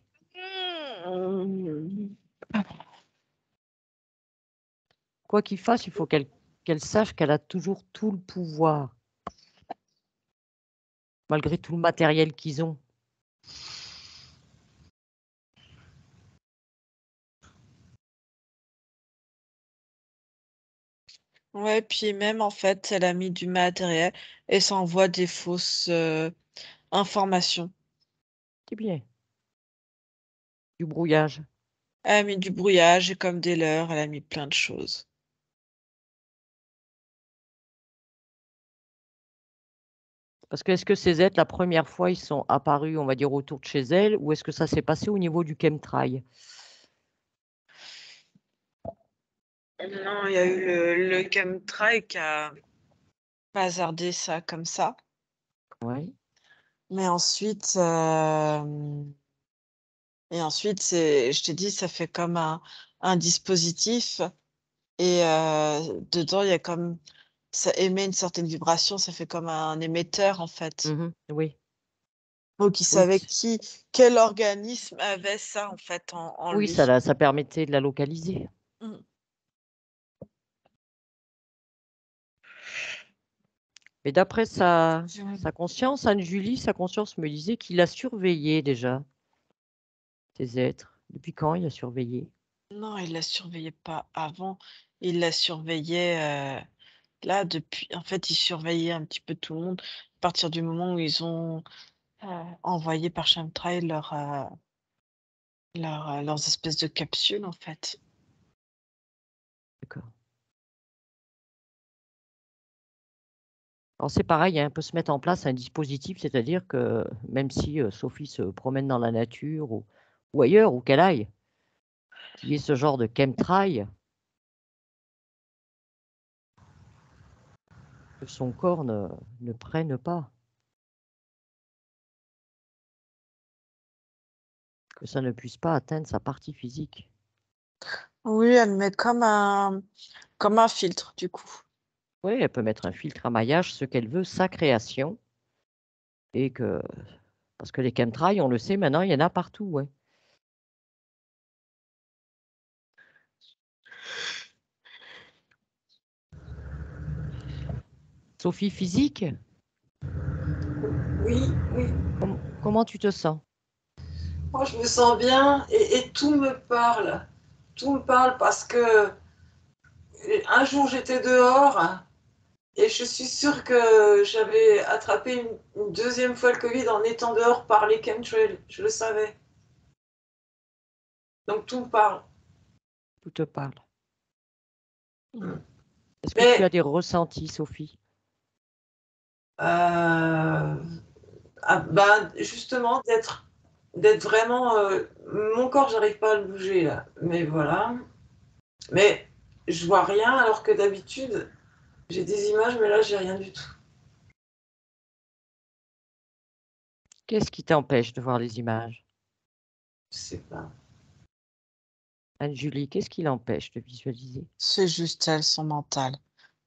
Quoi qu'il fasse, il faut qu'elle sache qu'elle a toujours tout le pouvoir, malgré tout le matériel qu'ils ont. Ouais, puis même en fait, elle a mis du matériel et ça envoie des fausses informations. C'est bien. Du brouillage. Elle a mis du brouillage et comme des leurres, elle a mis plein de choses. Parce que est-ce que ces êtres, la première fois, ils sont apparus, on va dire, autour de chez elle, ou est-ce que ça s'est passé au niveau du chemtrail? Non, il y a eu le chemtrail qui a hasardé ça comme ça. Ouais. Mais ensuite, je t'ai dit, ça fait comme un dispositif et dedans, il y a comme ça émet une certaine vibration, ça fait comme un émetteur en fait. Oui, Donc, il oui, savait quel organisme avait ça en fait en oui, lui. ça permettait de la localiser. Mm. Mais d'après sa conscience, Anne-Julie, sa conscience me disait qu'il a surveillé déjà ces êtres. Depuis quand il a surveillé? Non, il la surveillait pas avant. Il la surveillait là depuis. En fait, il surveillait un petit peu tout le monde à partir du moment où ils ont envoyé par chemtrail leurs espèces de capsules en fait. D'accord. Alors c'est pareil, hein, on peut se mettre en place un dispositif, c'est-à-dire que même si Sophie se promène dans la nature ou ailleurs, où qu'elle aille, qu'il y ait ce genre de chemtrail, que son corps ne prenne pas, que ça ne puisse pas atteindre sa partie physique. Oui, elle met comme un filtre du coup. Oui, elle peut mettre un filtre à maillage, ce qu'elle veut, sa création, et que parce que les chemtrails, on le sait maintenant, il y en a partout, ouais. Sophie, physique, Oui, oui. comment tu te sens? Moi, je me sens bien et tout me parle. Tout me parle parce que un jour, j'étais dehors et je suis sûre que j'avais attrapé une deuxième fois le Covid en étant dehors par les chemtrails. Je le savais. Donc, tout me parle. Tout te parle. Est-ce que tu as Mais des ressentis, Sophie? justement, d'être vraiment. Mon corps, j'arrive pas à le bouger là. Mais voilà. Mais je vois rien alors que d'habitude, j'ai des images, mais là, j'ai rien du tout. Qu'est-ce qui t'empêche de voir les images? Je sais pas. Anne-Julie, qu'est-ce qui l'empêche de visualiser? C'est juste elle, son mental.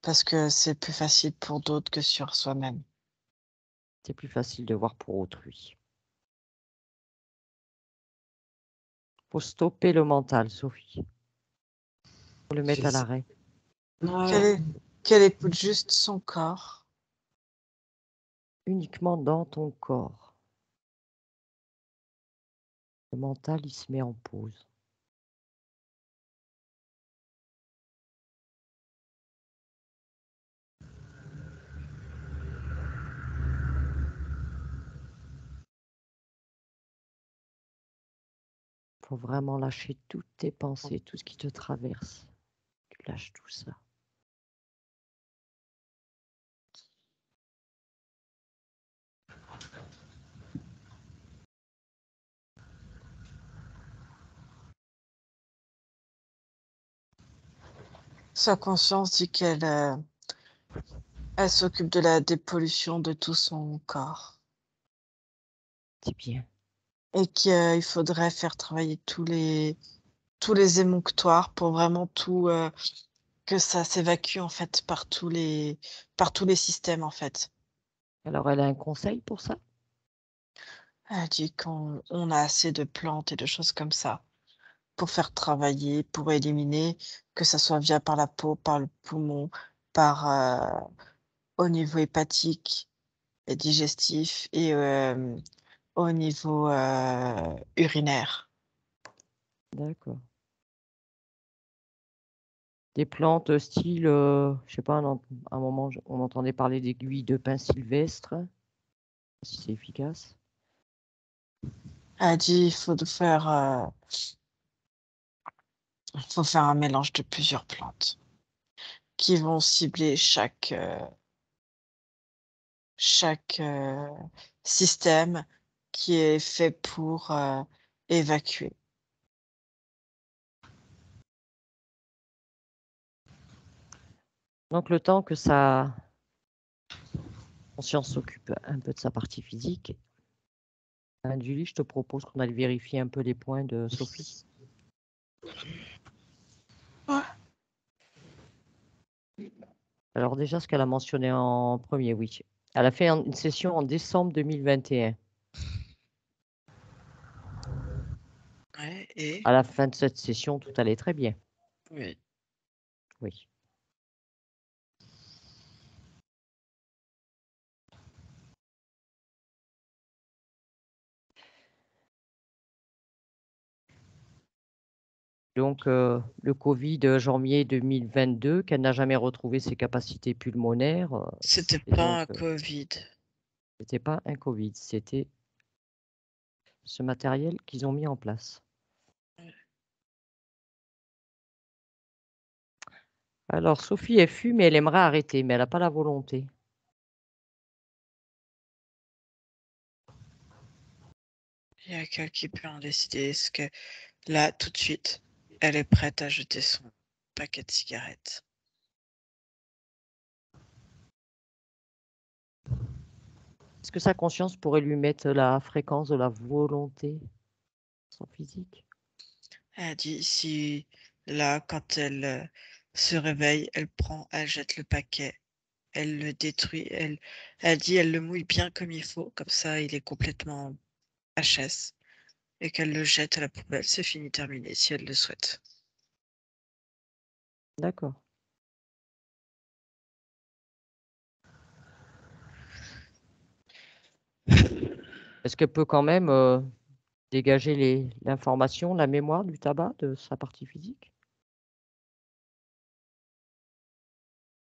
Parce que c'est plus facile pour d'autres que sur soi-même. C'est plus facile de voir pour autrui. Faut stopper le mental, Sophie. Faut le mettre à J'essaie. l'arrêt. Ouais. Qu'elle écoute juste son corps. Uniquement dans ton corps. Le mental, il se met en pause. Faut vraiment lâcher toutes tes pensées, tout ce qui te traverse. Tu lâches tout ça. Sa conscience dit elle s'occupe de la dépollution de tout son corps. C'est bien. Et qu'il faudrait faire travailler tous les émonctoires pour vraiment que ça s'évacue en fait par tous les systèmes en fait. Alors, elle a un conseil pour ça? Elle dit qu'on a assez de plantes et de choses comme ça pour faire travailler, pour éliminer, que ça soit via par la peau, par le poumon, au niveau hépatique et digestif au niveau urinaire. D'accord. Des plantes style, je sais pas, à un moment, on entendait parler d'aiguilles de pin sylvestre, si c'est efficace. Elle dit il faut faire un mélange de plusieurs plantes qui vont cibler chaque système qui est fait pour évacuer. Donc le temps que sa conscience s'occupe un peu de sa partie physique, Julie, je te propose qu'on aille vérifier un peu les points de Sophie. Ouais. Alors déjà, ce qu'elle a mentionné en premier, oui. Elle a fait une session en décembre 2021. Ouais, et À la fin de cette session, tout allait très bien. oui. Oui. Donc, le Covid janvier 2022, qu'elle n'a jamais retrouvé ses capacités pulmonaires. C'était et pas un donc, Covid. c'était pas un Covid, c'était ce matériel qu'ils ont mis en place. Alors, Sophie, elle fume et elle aimerait arrêter, mais elle n'a pas la volonté. Il y a quelqu'un qui peut en décider. Est-ce que là, tout de suite, elle est prête à jeter son paquet de cigarettes? Est-ce que sa conscience pourrait lui mettre la fréquence de la volonté, son physique? Elle dit si là, quand elle se réveille, elle jette le paquet, elle le détruit, elle dit elle le mouille bien comme il faut, comme ça il est complètement HS, et qu'elle le jette à la poubelle, c'est fini, terminé, si elle le souhaite. D'accord. Est-ce qu'elle peut quand même dégager l'information, la mémoire du tabac de sa partie physique?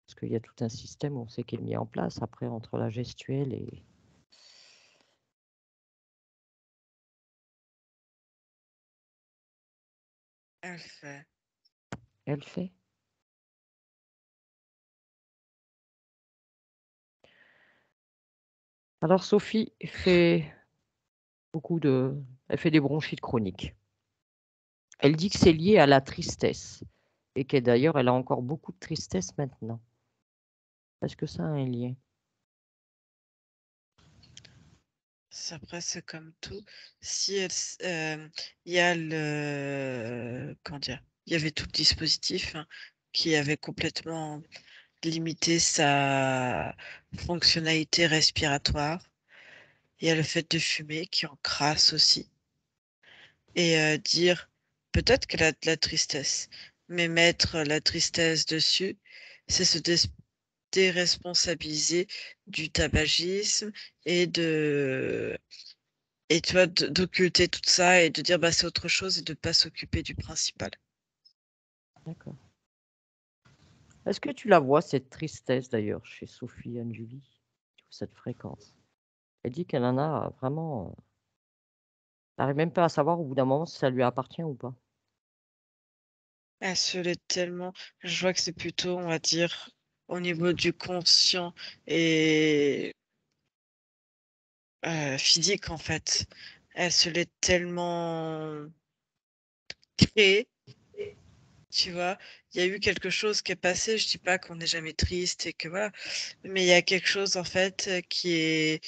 Parce qu'il y a tout un système, on sait, qui est mis en place après entre la gestuelle et... Elle fait. Elle fait. Alors Sophie fait elle fait des bronchites chroniques. Elle dit que c'est lié à la tristesse et que d'ailleurs elle a encore beaucoup de tristesse maintenant. Est-ce que ça a un lien? Après, c'est comme tout. Si il y a comment dire, il y avait tout le dispositif qui avait complètement limité sa fonctionnalité respiratoire. Il y a le fait de fumer qui en crasse aussi. Et dire peut-être qu'elle a de la tristesse, mais mettre la tristesse dessus, c'est se déresponsabiliser du tabagisme et tu vois, d'occulter tout ça et de dire bah c'est autre chose et de ne pas s'occuper du principal. D'accord. Est-ce que tu la vois, cette tristesse d'ailleurs, chez Sophie Anne-Julie, cette fréquence? Elle dit qu'elle en a vraiment. Elle n'arrive même pas à savoir au bout d'un moment si ça lui appartient ou pas. Elle se l'est tellement. Je vois que c'est plutôt, on va dire, au niveau du conscient et physique en fait. Elle se l'est tellement créée. Tu vois, il y a eu quelque chose qui est passé. Je dis pas qu'on n'est jamais triste et que voilà, mais il y a quelque chose en fait qui est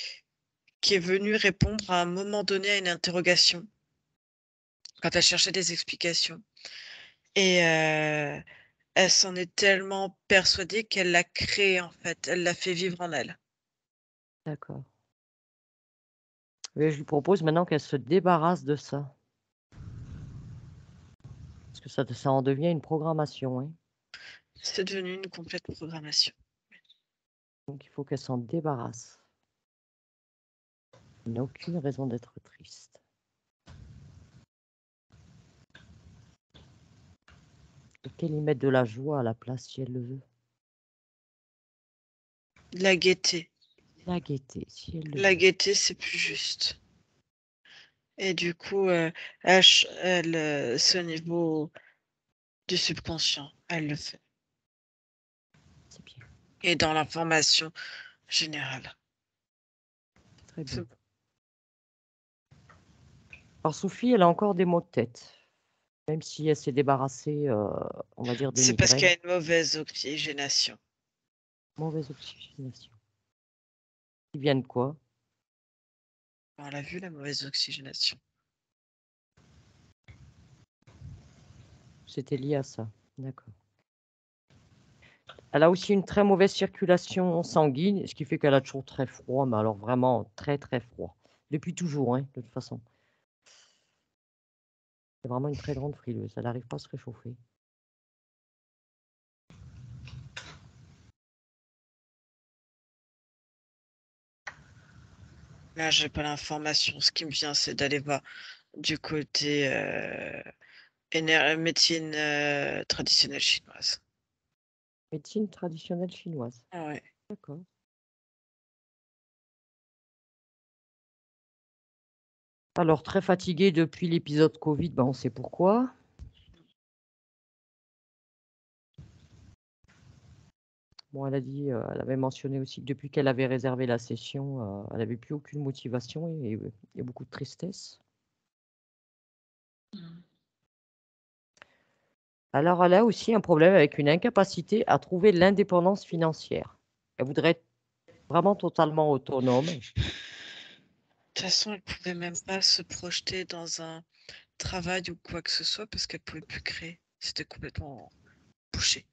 venu répondre à un moment donné à une interrogation quand elle cherchait des explications. Et elle s'en est tellement persuadée qu'elle l'a créé en fait. Elle l'a fait vivre en elle. D'accord. Mais je lui propose maintenant qu'elle se débarrasse de ça. Parce que ça en devient une programmation, hein. C'est devenu une complète programmation. Donc il faut qu'elle s'en débarrasse. Il n'a aucune raison d'être triste. Et qu'elle y mette de la joie à la place si elle le veut. La gaieté. La gaieté, si elle le La veut. gaieté, c'est plus juste. Et du coup, c'est au niveau du subconscient, elle le fait. C'est bien, Et dans l'information générale. très bien. Alors Sophie, elle a encore des maux de tête. Même si elle s'est débarrassée, on va dire, des C'est parce qu'il y migraines. a une mauvaise oxygénation. Mauvaise oxygénation. Qui vient de quoi? On l'a vu, la mauvaise oxygénation. C'était lié à ça. D'accord. Elle a aussi une très mauvaise circulation sanguine, ce qui fait qu'elle a toujours très froid, mais alors vraiment très très froid. Depuis toujours, hein, de toute façon. C'est vraiment une très grande frileuse. Elle n'arrive pas à se réchauffer. Là, j'ai pas l'information. Ce qui me vient, c'est d'aller voir du côté médecine traditionnelle chinoise. Médecine traditionnelle chinoise. Ah ouais. D'accord. Alors, très fatiguée depuis l'épisode Covid, ben, on sait pourquoi. Bon, elle a dit, elle avait mentionné aussi que depuis qu'elle avait réservé la session, elle n'avait plus aucune motivation et beaucoup de tristesse. Alors, elle a aussi un problème avec une incapacité à trouver l'indépendance financière. Elle voudrait être vraiment totalement autonome. De toute façon, elle pouvait même pas se projeter dans un travail ou quoi que ce soit parce qu'elle pouvait plus créer. C'était complètement bouché.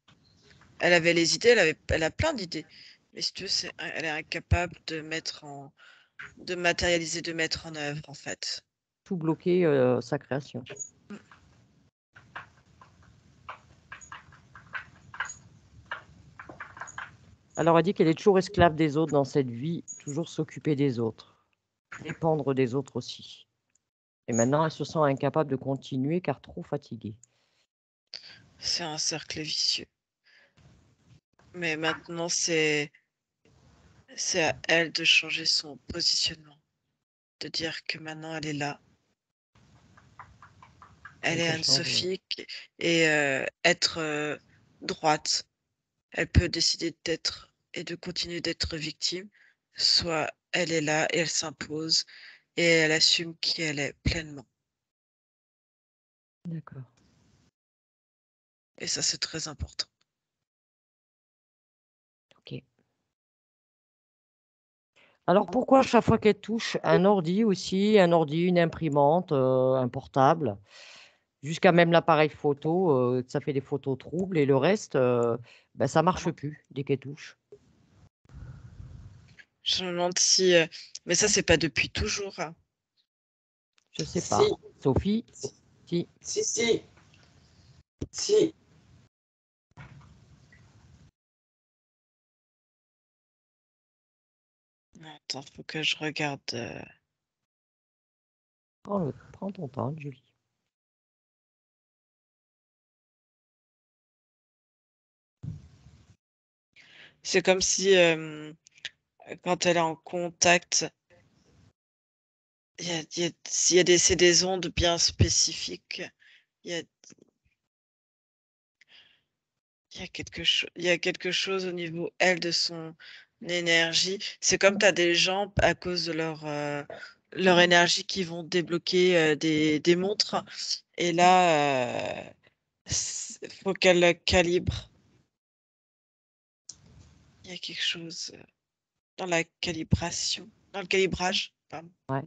Elle avait les idées, elle a plein d'idées. Mais si tu veux, elle est incapable de matérialiser, de mettre en œuvre, en fait. Tout bloquer sa création. Alors, elle dit qu'elle est toujours esclave des autres dans cette vie, toujours s'occuper des autres, dépendre des autres aussi. Et maintenant, elle se sent incapable de continuer car trop fatiguée. C'est un cercle vicieux. Mais maintenant, c'est à elle de changer son positionnement, de dire que maintenant elle est là, elle est Anne-Sophie et être droite. Elle peut décider d'être et de continuer d'être victime, soit elle est là et elle s'impose et elle assume qui elle est pleinement. D'accord. Et ça, c'est très important. Ok. Alors pourquoi chaque fois qu'elle touche un ordi aussi, une imprimante, un portable, jusqu'à même l'appareil photo, ça fait des photos troubles et le reste, ben, ça marche plus dès qu'elle touche. Je me demande si... mais ça, c'est pas depuis toujours, hein. Je sais pas. Si, Sophie? Si. si. Attends, faut que je regarde. Prends ton temps, Julie. C'est comme si quand elle est en contact, c'est des ondes bien spécifiques. Il y a, il y a quelque chose au niveau, elle, de son énergie. C'est comme tu as des gens, à cause de leur énergie, qui vont débloquer des montres. Et là, faut qu'elle calibre. Il y a quelque chose dans la calibration, dans le calibrage, pardon. Ouais.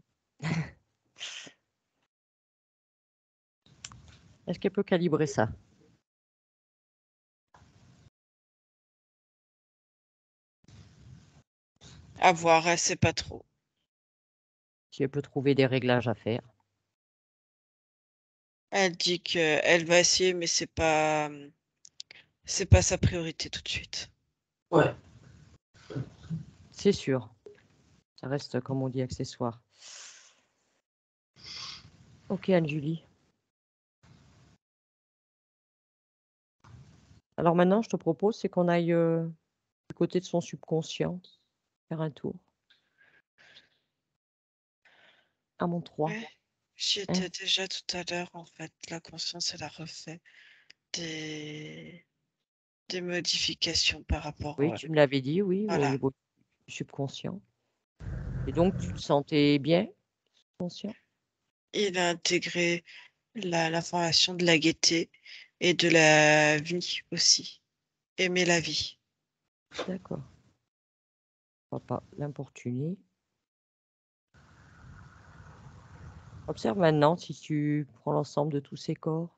Est-ce qu'elle peut calibrer ça? À voir, elle sait pas trop. Si elle peut trouver des réglages à faire. Elle dit qu'elle va essayer, mais c'est pas sa priorité tout de suite. Ouais. C'est sûr. Ça reste, comme on dit, accessoire. Ok, Anne-Julie. Alors maintenant, je te propose, c'est qu'on aille du côté de son subconscient, faire un tour. À mon 3. Ouais, j'y Hein? étais déjà tout à l'heure, en fait. La conscience, elle a refait des, des modifications par rapport Oui, tu me l'avais dit, oui, au voilà. niveau du subconscient. Et donc, tu te sentais bien, conscient? Il a intégré l'information de la gaieté et de la vie aussi. Aimer la vie. D'accord. On va pas l'importuner. Observe maintenant si tu prends l'ensemble de tous ces corps.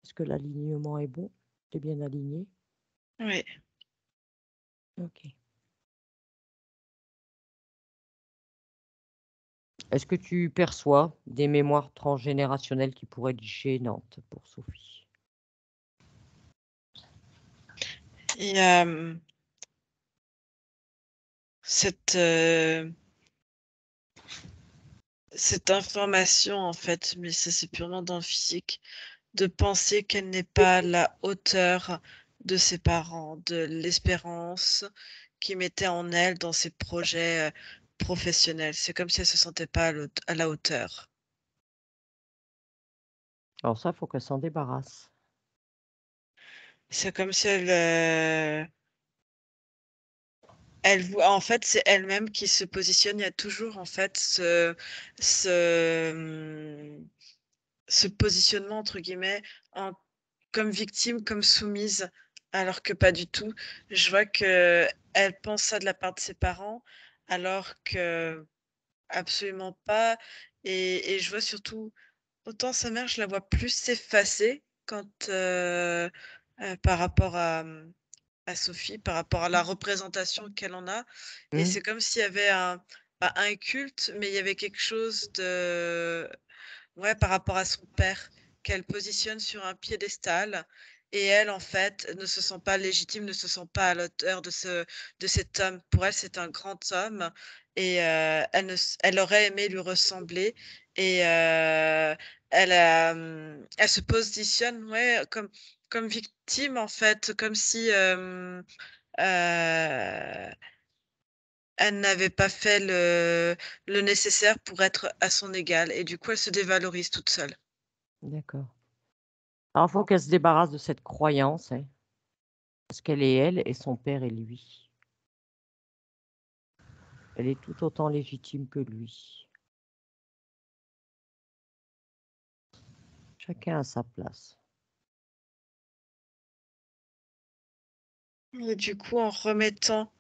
Est-ce que l'alignement est bon? Tu es bien aligné? Oui. Ok. Est-ce que tu perçois des mémoires transgénérationnelles qui pourraient être gênantes pour Sophie? Il y a cette information, en fait, mais ça c'est purement dans le physique, de penser qu'elle n'est pas à la hauteur de ses parents, de l'espérance qu'ils mettaient en elle dans ses projets professionnels. C'est comme si elle se sentait pas à la hauteur. Alors ça, il faut qu'elle s'en débarrasse. C'est comme si en fait, c'est elle-même qui se positionne. Il y a toujours, en fait, ce positionnement, entre guillemets, comme victime, comme soumise, alors que pas du tout. Je vois que elle pense ça de la part de ses parents, alors que absolument pas. Et je vois surtout, autant sa mère, je la vois plus s'effacer par rapport à Sophie, par rapport à la représentation qu'elle en a. Et c'est comme s'il y avait pas un culte, mais il y avait quelque chose de ouais, par rapport à son père, qu'elle positionne sur un piédestal et elle, en fait, ne se sent pas légitime, ne se sent pas à l'auteur de cet homme. Pour elle, c'est un grand homme et elle aurait aimé lui ressembler et elle se positionne ouais, comme victime, en fait, comme si elle n'avait pas fait le nécessaire pour être à son égal et du coup, elle se dévalorise toute seule. D'accord. Alors, il faut qu'elle se débarrasse de cette croyance, hein, parce qu'elle est elle et son père est lui. Elle est tout autant légitime que lui. Chacun a sa place. Et du coup, en remettant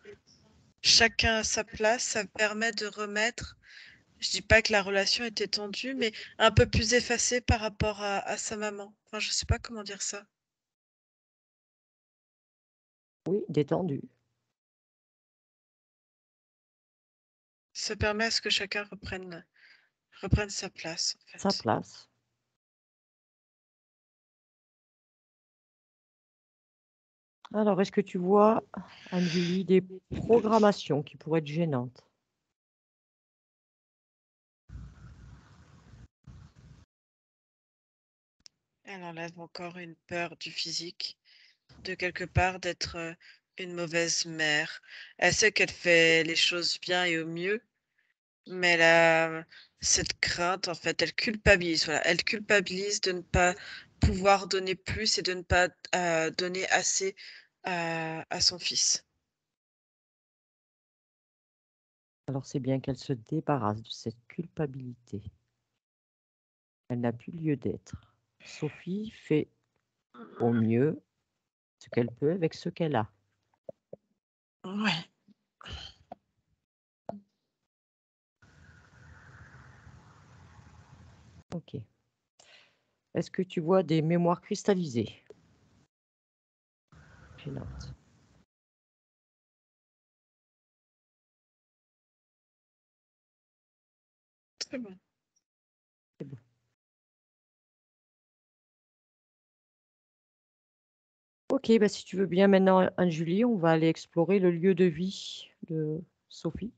chacun à sa place, ça permet de remettre, je dis pas que la relation était tendue, mais un peu plus effacée par rapport à sa maman. Enfin, je sais pas comment dire ça. Oui, détendu. Ça permet à ce que chacun reprenne sa place, en Sa fait. place. Alors, est-ce que tu vois, Anne-Julie, des programmations qui pourraient être gênantes? Elle enlève encore une peur du physique, de quelque part d'être une mauvaise mère. Elle sait qu'elle fait les choses bien et au mieux, mais elle a cette crainte, en fait, elle culpabilise, voilà. Elle culpabilise de ne pas pouvoir donner plus et de ne pas donner assez à son fils. Alors, c'est bien qu'elle se débarrasse de cette culpabilité. Elle n'a plus lieu d'être. Sophie fait au mieux ce qu'elle peut avec ce qu'elle a. Ouais. Ok. Est-ce que tu vois des mémoires cristallisées? Gênantes. Très bon. C'est bon. Ok, bah si tu veux bien maintenant, Anne-Julie, on va aller explorer le lieu de vie de Sophie.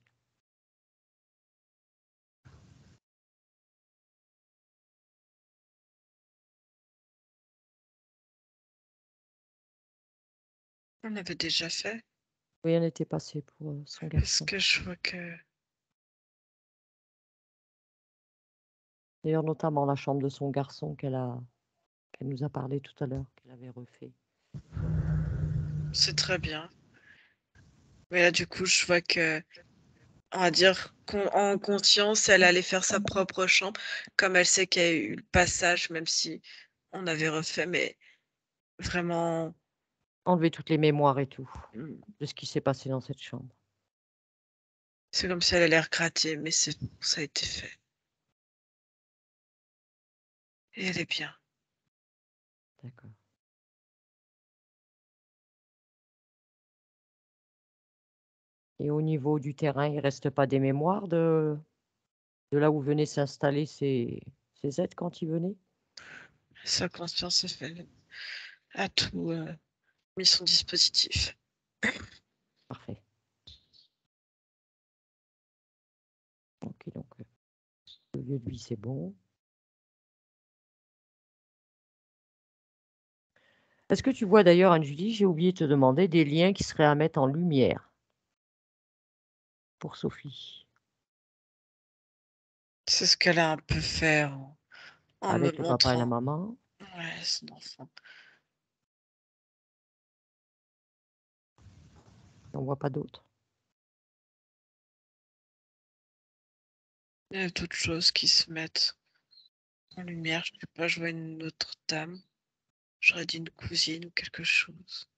On avait déjà fait. Oui, on était passé pour son Parce garçon. que je vois que. D'ailleurs, notamment la chambre de son garçon qu'elle nous a parlé tout à l'heure, qu'elle avait refait. C'est très bien. Mais là, du coup, je vois que, on va dire qu'en conscience, elle allait faire sa propre chambre, comme elle sait qu'il y a eu le passage, même si on avait refait, mais vraiment, Enlever toutes les mémoires et tout mm, de ce qui s'est passé dans cette chambre. c'est comme si elle allait regretter, mais ça a été fait. Et elle est bien. D'accord. Et au niveau du terrain, il reste pas des mémoires de là où venaient s'installer ces aides quand ils venaient? Sa conscience a tout mis son dispositif. Parfait. OK, donc le lieu de vie, c'est bon. Est-ce que tu vois d'ailleurs, Anne-Julie, j'ai oublié de te demander des liens qui seraient à mettre en lumière pour Sophie, C'est ce qu'elle a un peu fait en me avec le papa et la montrant. maman? Ouais, son enfant. On voit pas d'autres. Il y a d'autres choses qui se mettent en lumière. Je ne sais pas, je vois une autre dame. J'aurais dit une cousine ou quelque chose.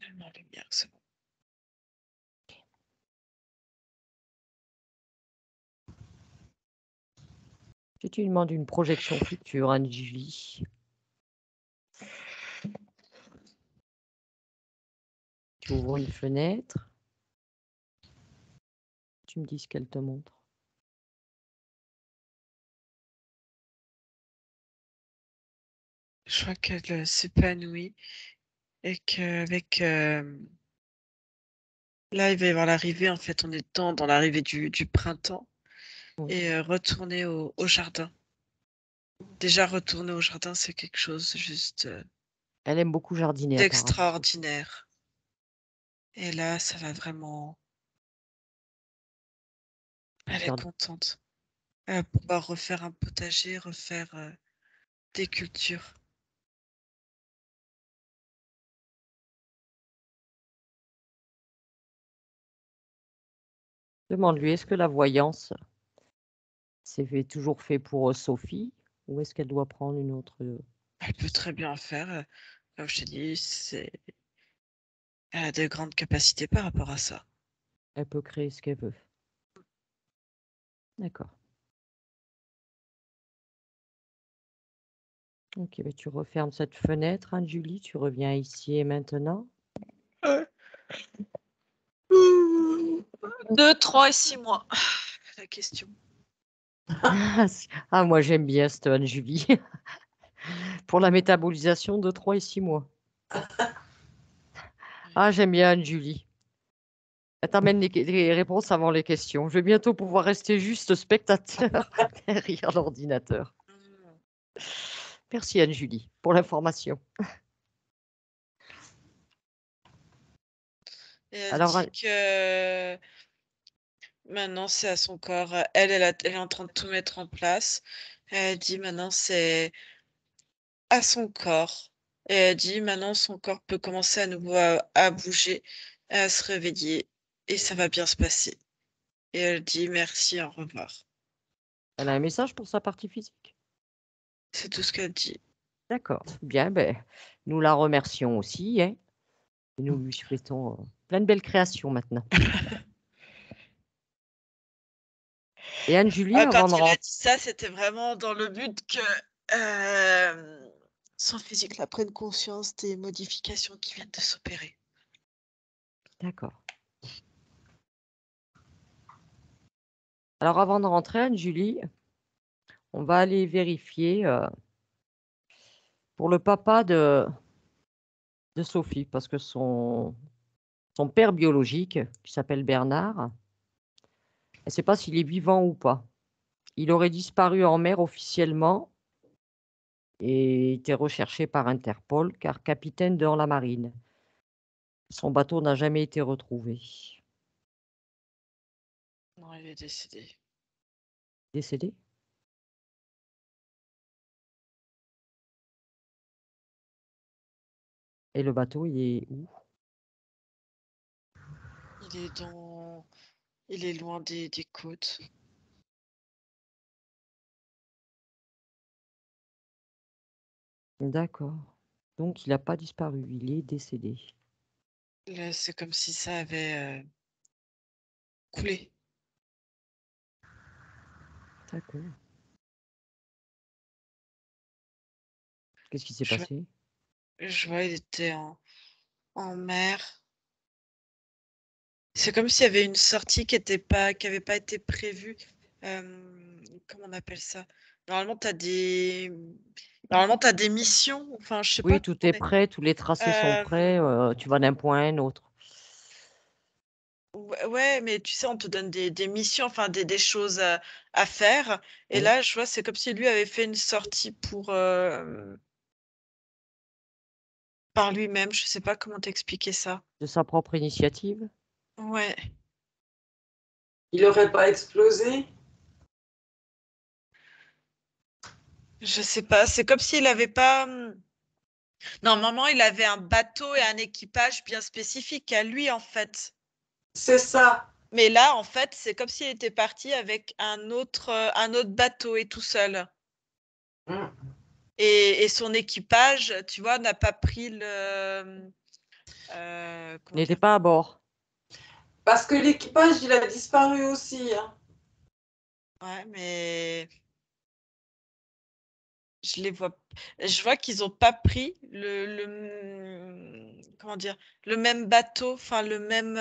Elle met en lumière, c'est bon. Si tu demandes une projection future, Anne-Julie, tu ouvres une fenêtre, tu me dis ce qu'elle te montre. Je vois qu'elle s'épanouit et qu'avec là, il va y avoir l'arrivée. En fait, on est dans l'arrivée du printemps Oui. et retourner au jardin. Déjà, retourner au jardin, c'est quelque chose juste Elle aime beaucoup jardiner apparemment. d'extraordinaire. Et là, ça va vraiment. Elle est contente. Elle va pouvoir refaire un potager, refaire des cultures. Demande-lui, est-ce que la voyance, toujours fait pour Sophie ou est-ce qu'elle doit prendre une autre? Elle peut très bien faire. Comme je t'ai dit, elle a de grandes capacités par rapport à ça. Elle peut créer ce qu'elle veut. D'accord. Ok, bah tu refermes cette fenêtre, Anne-Julie, tu reviens ici et maintenant. 2, 3 et 6 mois. La question. Ah, moi j'aime bien cette Anne-Julie. Pour la métabolisation de 3 et 6 mois. Ah, j'aime bien Anne-Julie. Elle t'amène les réponses avant les questions. Je vais bientôt pouvoir rester juste spectateur derrière l'ordinateur. Merci Anne-Julie pour l'information. Et elle Alors, dit que maintenant c'est à son corps. Elle est en train de tout mettre en place. Elle dit maintenant c'est à son corps. Et elle dit maintenant son corps peut commencer à nouveau à bouger, à se réveiller. Et ça va bien se passer. Et elle dit merci, au revoir. elle a un message pour sa partie physique. C'est tout ce qu'elle dit. D'accord. Bien, ben, nous la remercions aussi. Hein, et nous lui souhaitons plein de belles créations maintenant. Et Anne-Julie, Quand avant de il a rentrer. dit ça, c'était vraiment dans le but que son physique la prenne conscience des modifications qui viennent de s'opérer. D'accord. Alors, avant de rentrer, Anne-Julie, on va aller vérifier pour le papa de Sophie, parce que son père biologique, qui s'appelle Bernard, elle ne sait pas s'il est vivant ou pas. Il aurait disparu en mer officiellement et était recherché par Interpol car capitaine dans la marine. Son bateau n'a jamais été retrouvé. Non, il est décédé. Décédé? Et le bateau, il est où? Il est loin des côtes. D'accord. Donc il n'a pas disparu, il est décédé. Là, c'est comme si ça avait coulé. D'accord. Qu'est-ce qui s'est Je, passé? je vois, il était en mer. C'est comme s'il y avait une sortie qui avait pas été prévue. Comment on appelle ça? Normalement, tu as des missions. Enfin, je sais pas Oui, comment tout est prêt, tous les tracés sont Euh, prêts, tu vas d'un point à un autre. ouais, mais tu sais, on te donne des missions, enfin des choses à faire. Et Oui. là, je vois, c'est comme si lui avait fait une sortie par lui-même. Je sais pas comment t'expliquer ça. De sa propre initiative? Ouais. Il n'aurait pas explosé? Je sais pas. C'est comme s'il avait pas. Normalement, il avait un bateau et un équipage bien spécifique à lui, en fait. C'est ça. Mais là, en fait, c'est comme s'il était parti avec un autre bateau et tout seul. Mm. Et son équipage, tu vois, n'a pas pris Il comment n'était dire? pas à bord. Parce que l'équipage, il a disparu aussi, hein. Ouais, mais je vois qu'ils n'ont pas pris comment dire, le même bateau, enfin le même.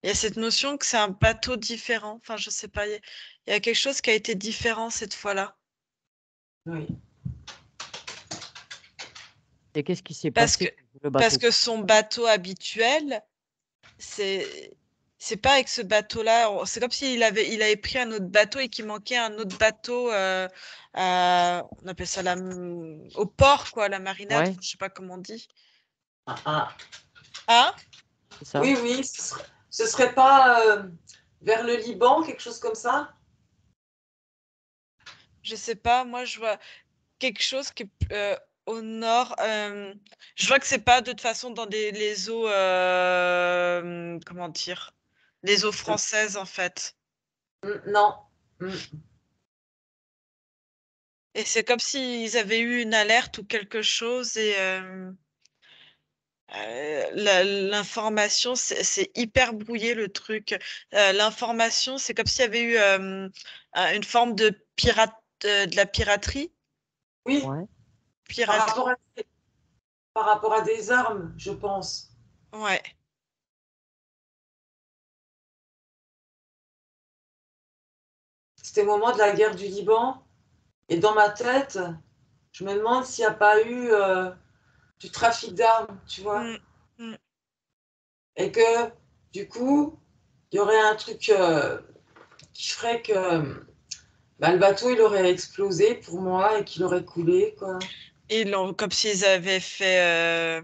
Il y a cette notion que c'est un bateau différent. Enfin, je sais pas. Il y a quelque chose qui a été différent cette fois-là. Oui. Et qu'est-ce qui s'est Parce que, passé pour le parce bateau? que son bateau habituel, c'est c'est pas avec ce bateau-là. C'est comme il avait pris un autre bateau et qu'il manquait un autre bateau. On appelle ça au port, quoi, la marinade. Ouais, Enfin, je sais pas comment on dit. Ah, ah. Hein? c'est ça. Oui, oui, ce serait pas vers le Liban, quelque chose comme ça? Je sais pas. Moi, je vois quelque chose qui est au nord. Je vois que c'est pas de toute façon dans les eaux. Comment dire? Les eaux françaises, en fait. Non. Mm. Et c'est comme s'ils avaient eu une alerte ou quelque chose et l'information, c'est hyper brouillé le truc. L'information, c'est comme s'il y avait eu une forme de la piraterie. Oui, Ouais. par Piraterie. rapport à, par rapport à des armes, je pense. Ouais. C'était au moment de la guerre du Liban. Et dans ma tête, je me demande s'il n'y a pas eu du trafic d'armes, tu vois. Mm, mm. Et que, du coup, il y aurait un truc qui ferait que bah, le bateau, il aurait explosé pour moi et qu'il aurait coulé, quoi. Comme s'ils avaient fait.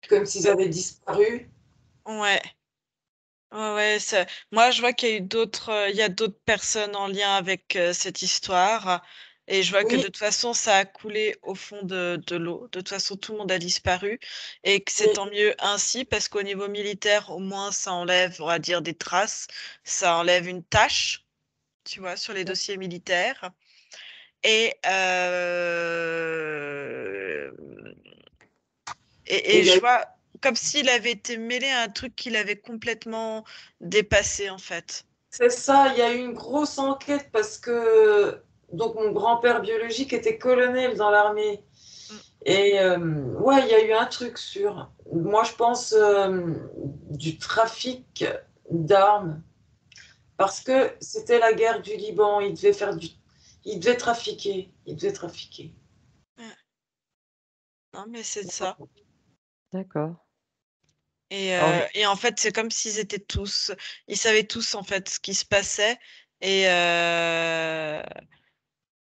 Comme s'ils avaient disparu. Ouais. Ouais, ouais, moi je vois qu'il y a eu il y a d'autres personnes en lien avec cette histoire et je vois que de Oui, toute façon ça a coulé au fond de l'eau. De toute façon tout le monde a disparu et que c'est oui, tant mieux ainsi parce qu'au niveau militaire au moins ça enlève, on va dire, des traces, ça enlève une tâche, tu vois, sur les dossiers militaires et et et il y a je eu- vois comme s'il avait été mêlé à un truc qu'il avait complètement dépassé en fait. c'est ça, il y a eu une grosse enquête parce que donc mon grand-père biologique était colonel dans l'armée. Mm. Et ouais, il y a eu un truc sur, moi je pense, du trafic d'armes. Parce que c'était la guerre du Liban, il devait trafiquer, il devait trafiquer. Ouais. Non, mais c'est ça. D'accord. Et en fait, c'est comme s'ils étaient tous, ils savaient tous en fait ce qui se passait et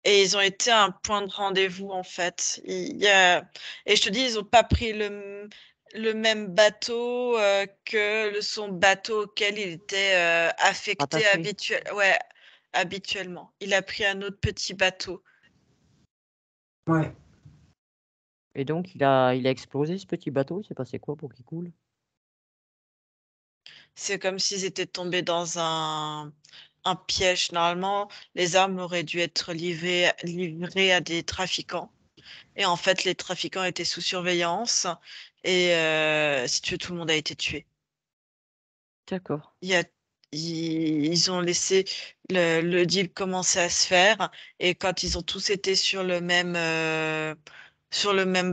ils ont été un point de rendez-vous en fait. Et je te dis, ils n'ont pas pris le même bateau que son bateau auquel il était affecté Attaché. ouais, habituellement. Il a pris un autre petit bateau. Ouais. Et donc, il a explosé ce petit bateau. Il s'est passé quoi pour qu'il coule? C'est comme s'ils étaient tombés dans un piège. Normalement, les armes auraient dû être livrées à des trafiquants. Et en fait, les trafiquants étaient sous surveillance. Et si tu veux, tout le monde a été tué. D'accord. Il y a, ils ont laissé le deal commencer à se faire. Et quand ils ont tous été sur le même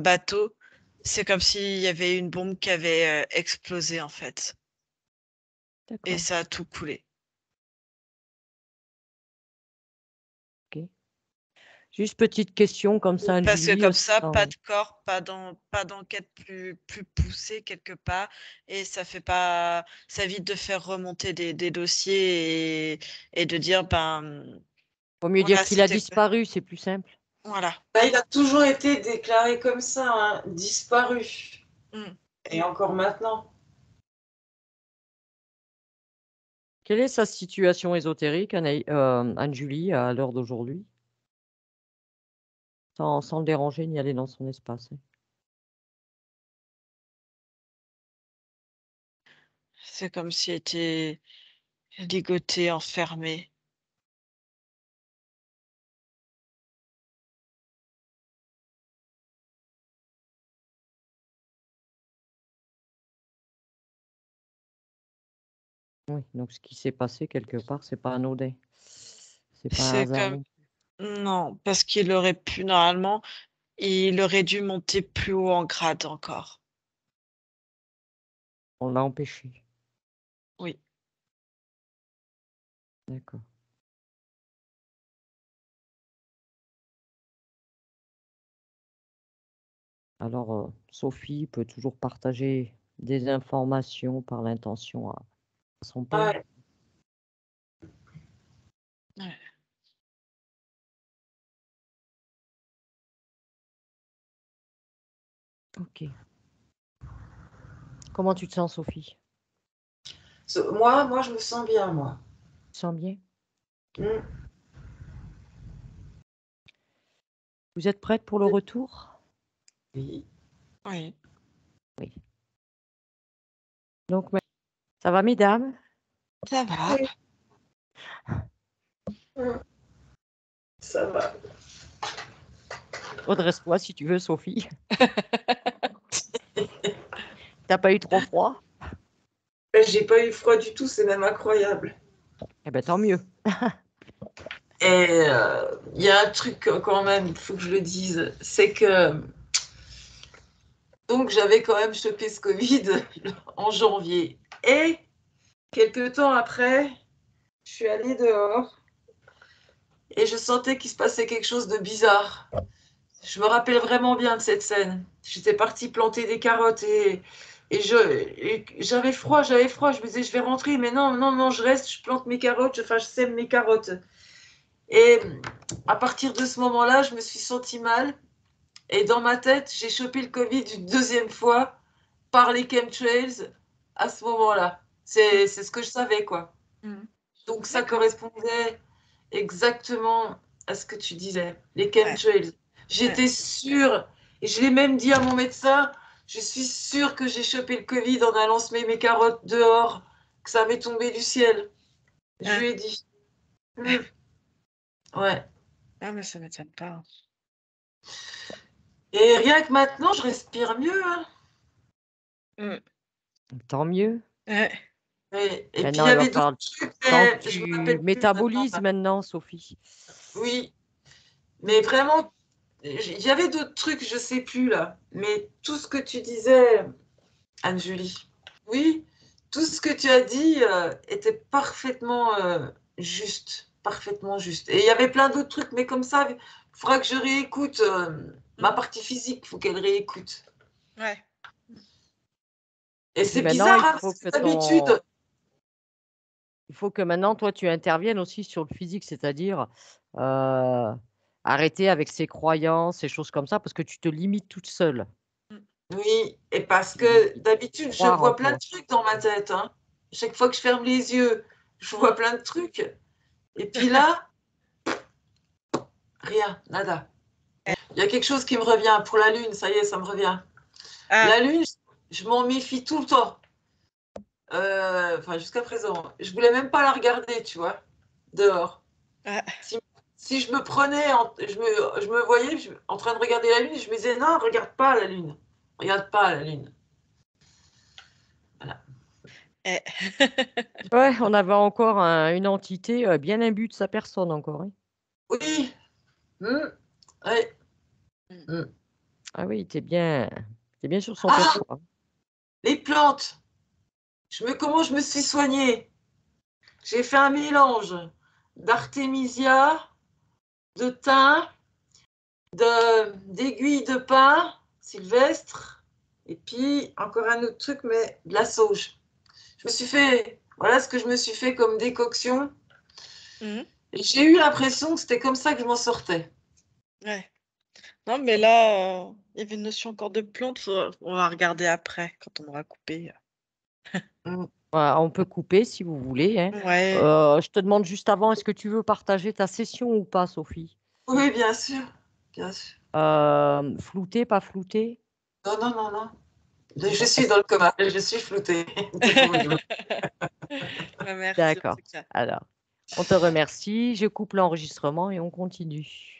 bateau, c'est comme s'il y avait une bombe qui avait explosé, en fait. Et D'accord. ça a tout coulé. Ok. Juste petite question comme ça, Parce que Julie. comme ça, pas de corps, pas d'enquête plus poussée quelque part, et ça évite de faire remonter des dossiers et de dire Vaut mieux dire voilà, qu'il a c'était disparu, c'est plus simple. voilà. Bah, il a toujours été déclaré comme ça, hein, disparu. Mm. Et encore maintenant. Quelle est sa situation ésotérique, Anne-Julie, à l'heure d'aujourd'hui? Sans le déranger ni aller dans son espace. C'est comme s'il était ligoté, enfermé. Oui, donc ce qui s'est passé quelque part, c'est pas anodin. C'est pas un C'est hasard comme non. non, parce qu'il aurait pu normalement, il aurait dû monter plus haut en grade encore. On l'a empêché. Oui. D'accord. Alors, Sophie peut toujours partager des informations par l'intention à son père. Ouais. Ouais. Ok. Comment tu te sens, Sophie? Moi, je me sens bien, moi. Tu te sens bien? Mm. Vous êtes prête pour le retour? Oui. Oui. Oui. Donc, ça va, mesdames? Ça va. Oui. Mm. Ça va. Redresse-toi si tu veux, Sophie. T'as pas eu trop froid? J'ai pas eu froid du tout, c'est même incroyable. Eh ben, tant mieux. Et il y a un truc quand même, il faut que je le dise, c'est que donc j'avais quand même chopé ce Covid en janvier. Et quelques temps après, je suis allée dehors et je sentais qu'il se passait quelque chose de bizarre. Je me rappelle vraiment bien de cette scène. J'étais partie planter des carottes et j'avais froid. Je me disais, je vais rentrer, mais non, non, non, je reste, je plante mes carottes, je sème mes carottes. Et à partir de ce moment-là, je me suis sentie mal. Et dans ma tête, j'ai chopé le Covid une deuxième fois par les chemtrails à ce moment-là. C'est ce que je savais, quoi. Mm. Donc ça D'accord. correspondait exactement à ce que tu disais, les Ouais. chemtrails. Ouais. J'étais sûre, et je l'ai même dit à mon médecin, je suis sûre que j'ai chopé le Covid en allant semer mes carottes dehors, que ça m'est tombé du ciel. Je Hein. lui ai dit. Ouais. Ah, mais ça m'étonne pas. Et rien que maintenant, je respire mieux, hein. Mm. Tant mieux. Ouais. Et puis il Maintenant, y il va avait d'autres falloir trucs, le temps que mais je me tu rappelle plus maintenant. métabolises maintenant, Sophie. Oui, mais vraiment, il y avait d'autres trucs, je sais plus là. Mais tout ce que tu disais, Anne-Julie, oui, tout ce que tu as dit était parfaitement juste, parfaitement juste. Et il y avait plein d'autres trucs, mais comme ça, il faudra que je réécoute ma partie physique, il faut qu'elle réécoute. Ouais. Et Et puis c'est maintenant, bizarre, hein, parce que d'habitude, il faut que maintenant, toi, tu interviennes aussi sur le physique, c'est-à-dire arrêter avec ces croyances, ces choses comme ça, parce que tu te limites toute seule. oui, et parce Tu limites que d'habitude, je croire en vois plein de toi. trucs dans ma tête, hein. Chaque fois que je ferme les yeux, je vois plein de trucs. Et puis là, rien, nada. Il y a quelque chose qui me revient pour la Lune, ça y est, ça me revient. Ah, La Lune, je m'en méfie tout le temps. Enfin, jusqu'à présent. Je voulais même pas la regarder, tu vois, dehors. ah, Si je me prenais, je me voyais en train de regarder la Lune, et je me disais, non, regarde pas la Lune. Regarde pas la Lune. Voilà. eh. Ouais, on avait encore une entité bien imbue de sa personne encore, hein. Oui. Ouais. Mm. Ah oui, t'es bien sur son Ah, perso, hein. les plantes. Comment je me suis soignée? J'ai fait un mélange d'artémisia, de thym, d'aiguilles de pin sylvestre, et puis encore un autre truc, mais de la sauge. Je me suis fait, voilà ce que je me suis fait comme décoction. Mhm. Et j'ai eu l'impression que c'était comme ça que je m'en sortais. Ouais. Non, mais là, il y avait une notion encore de plante. On va regarder après, quand on aura coupé. Mm. Voilà, on peut couper si vous voulez, hein. Ouais. Je te demande juste avant, est-ce que tu veux partager ta session ou pas, Sophie? Oui, bien sûr. Bien sûr. Flouté, pas flouté? Non, non, non, non. Je Bon, suis dans le coma. Je suis floutée. Merci en d'accord. tout cas. Alors, on te remercie. Je coupe l'enregistrement et on continue.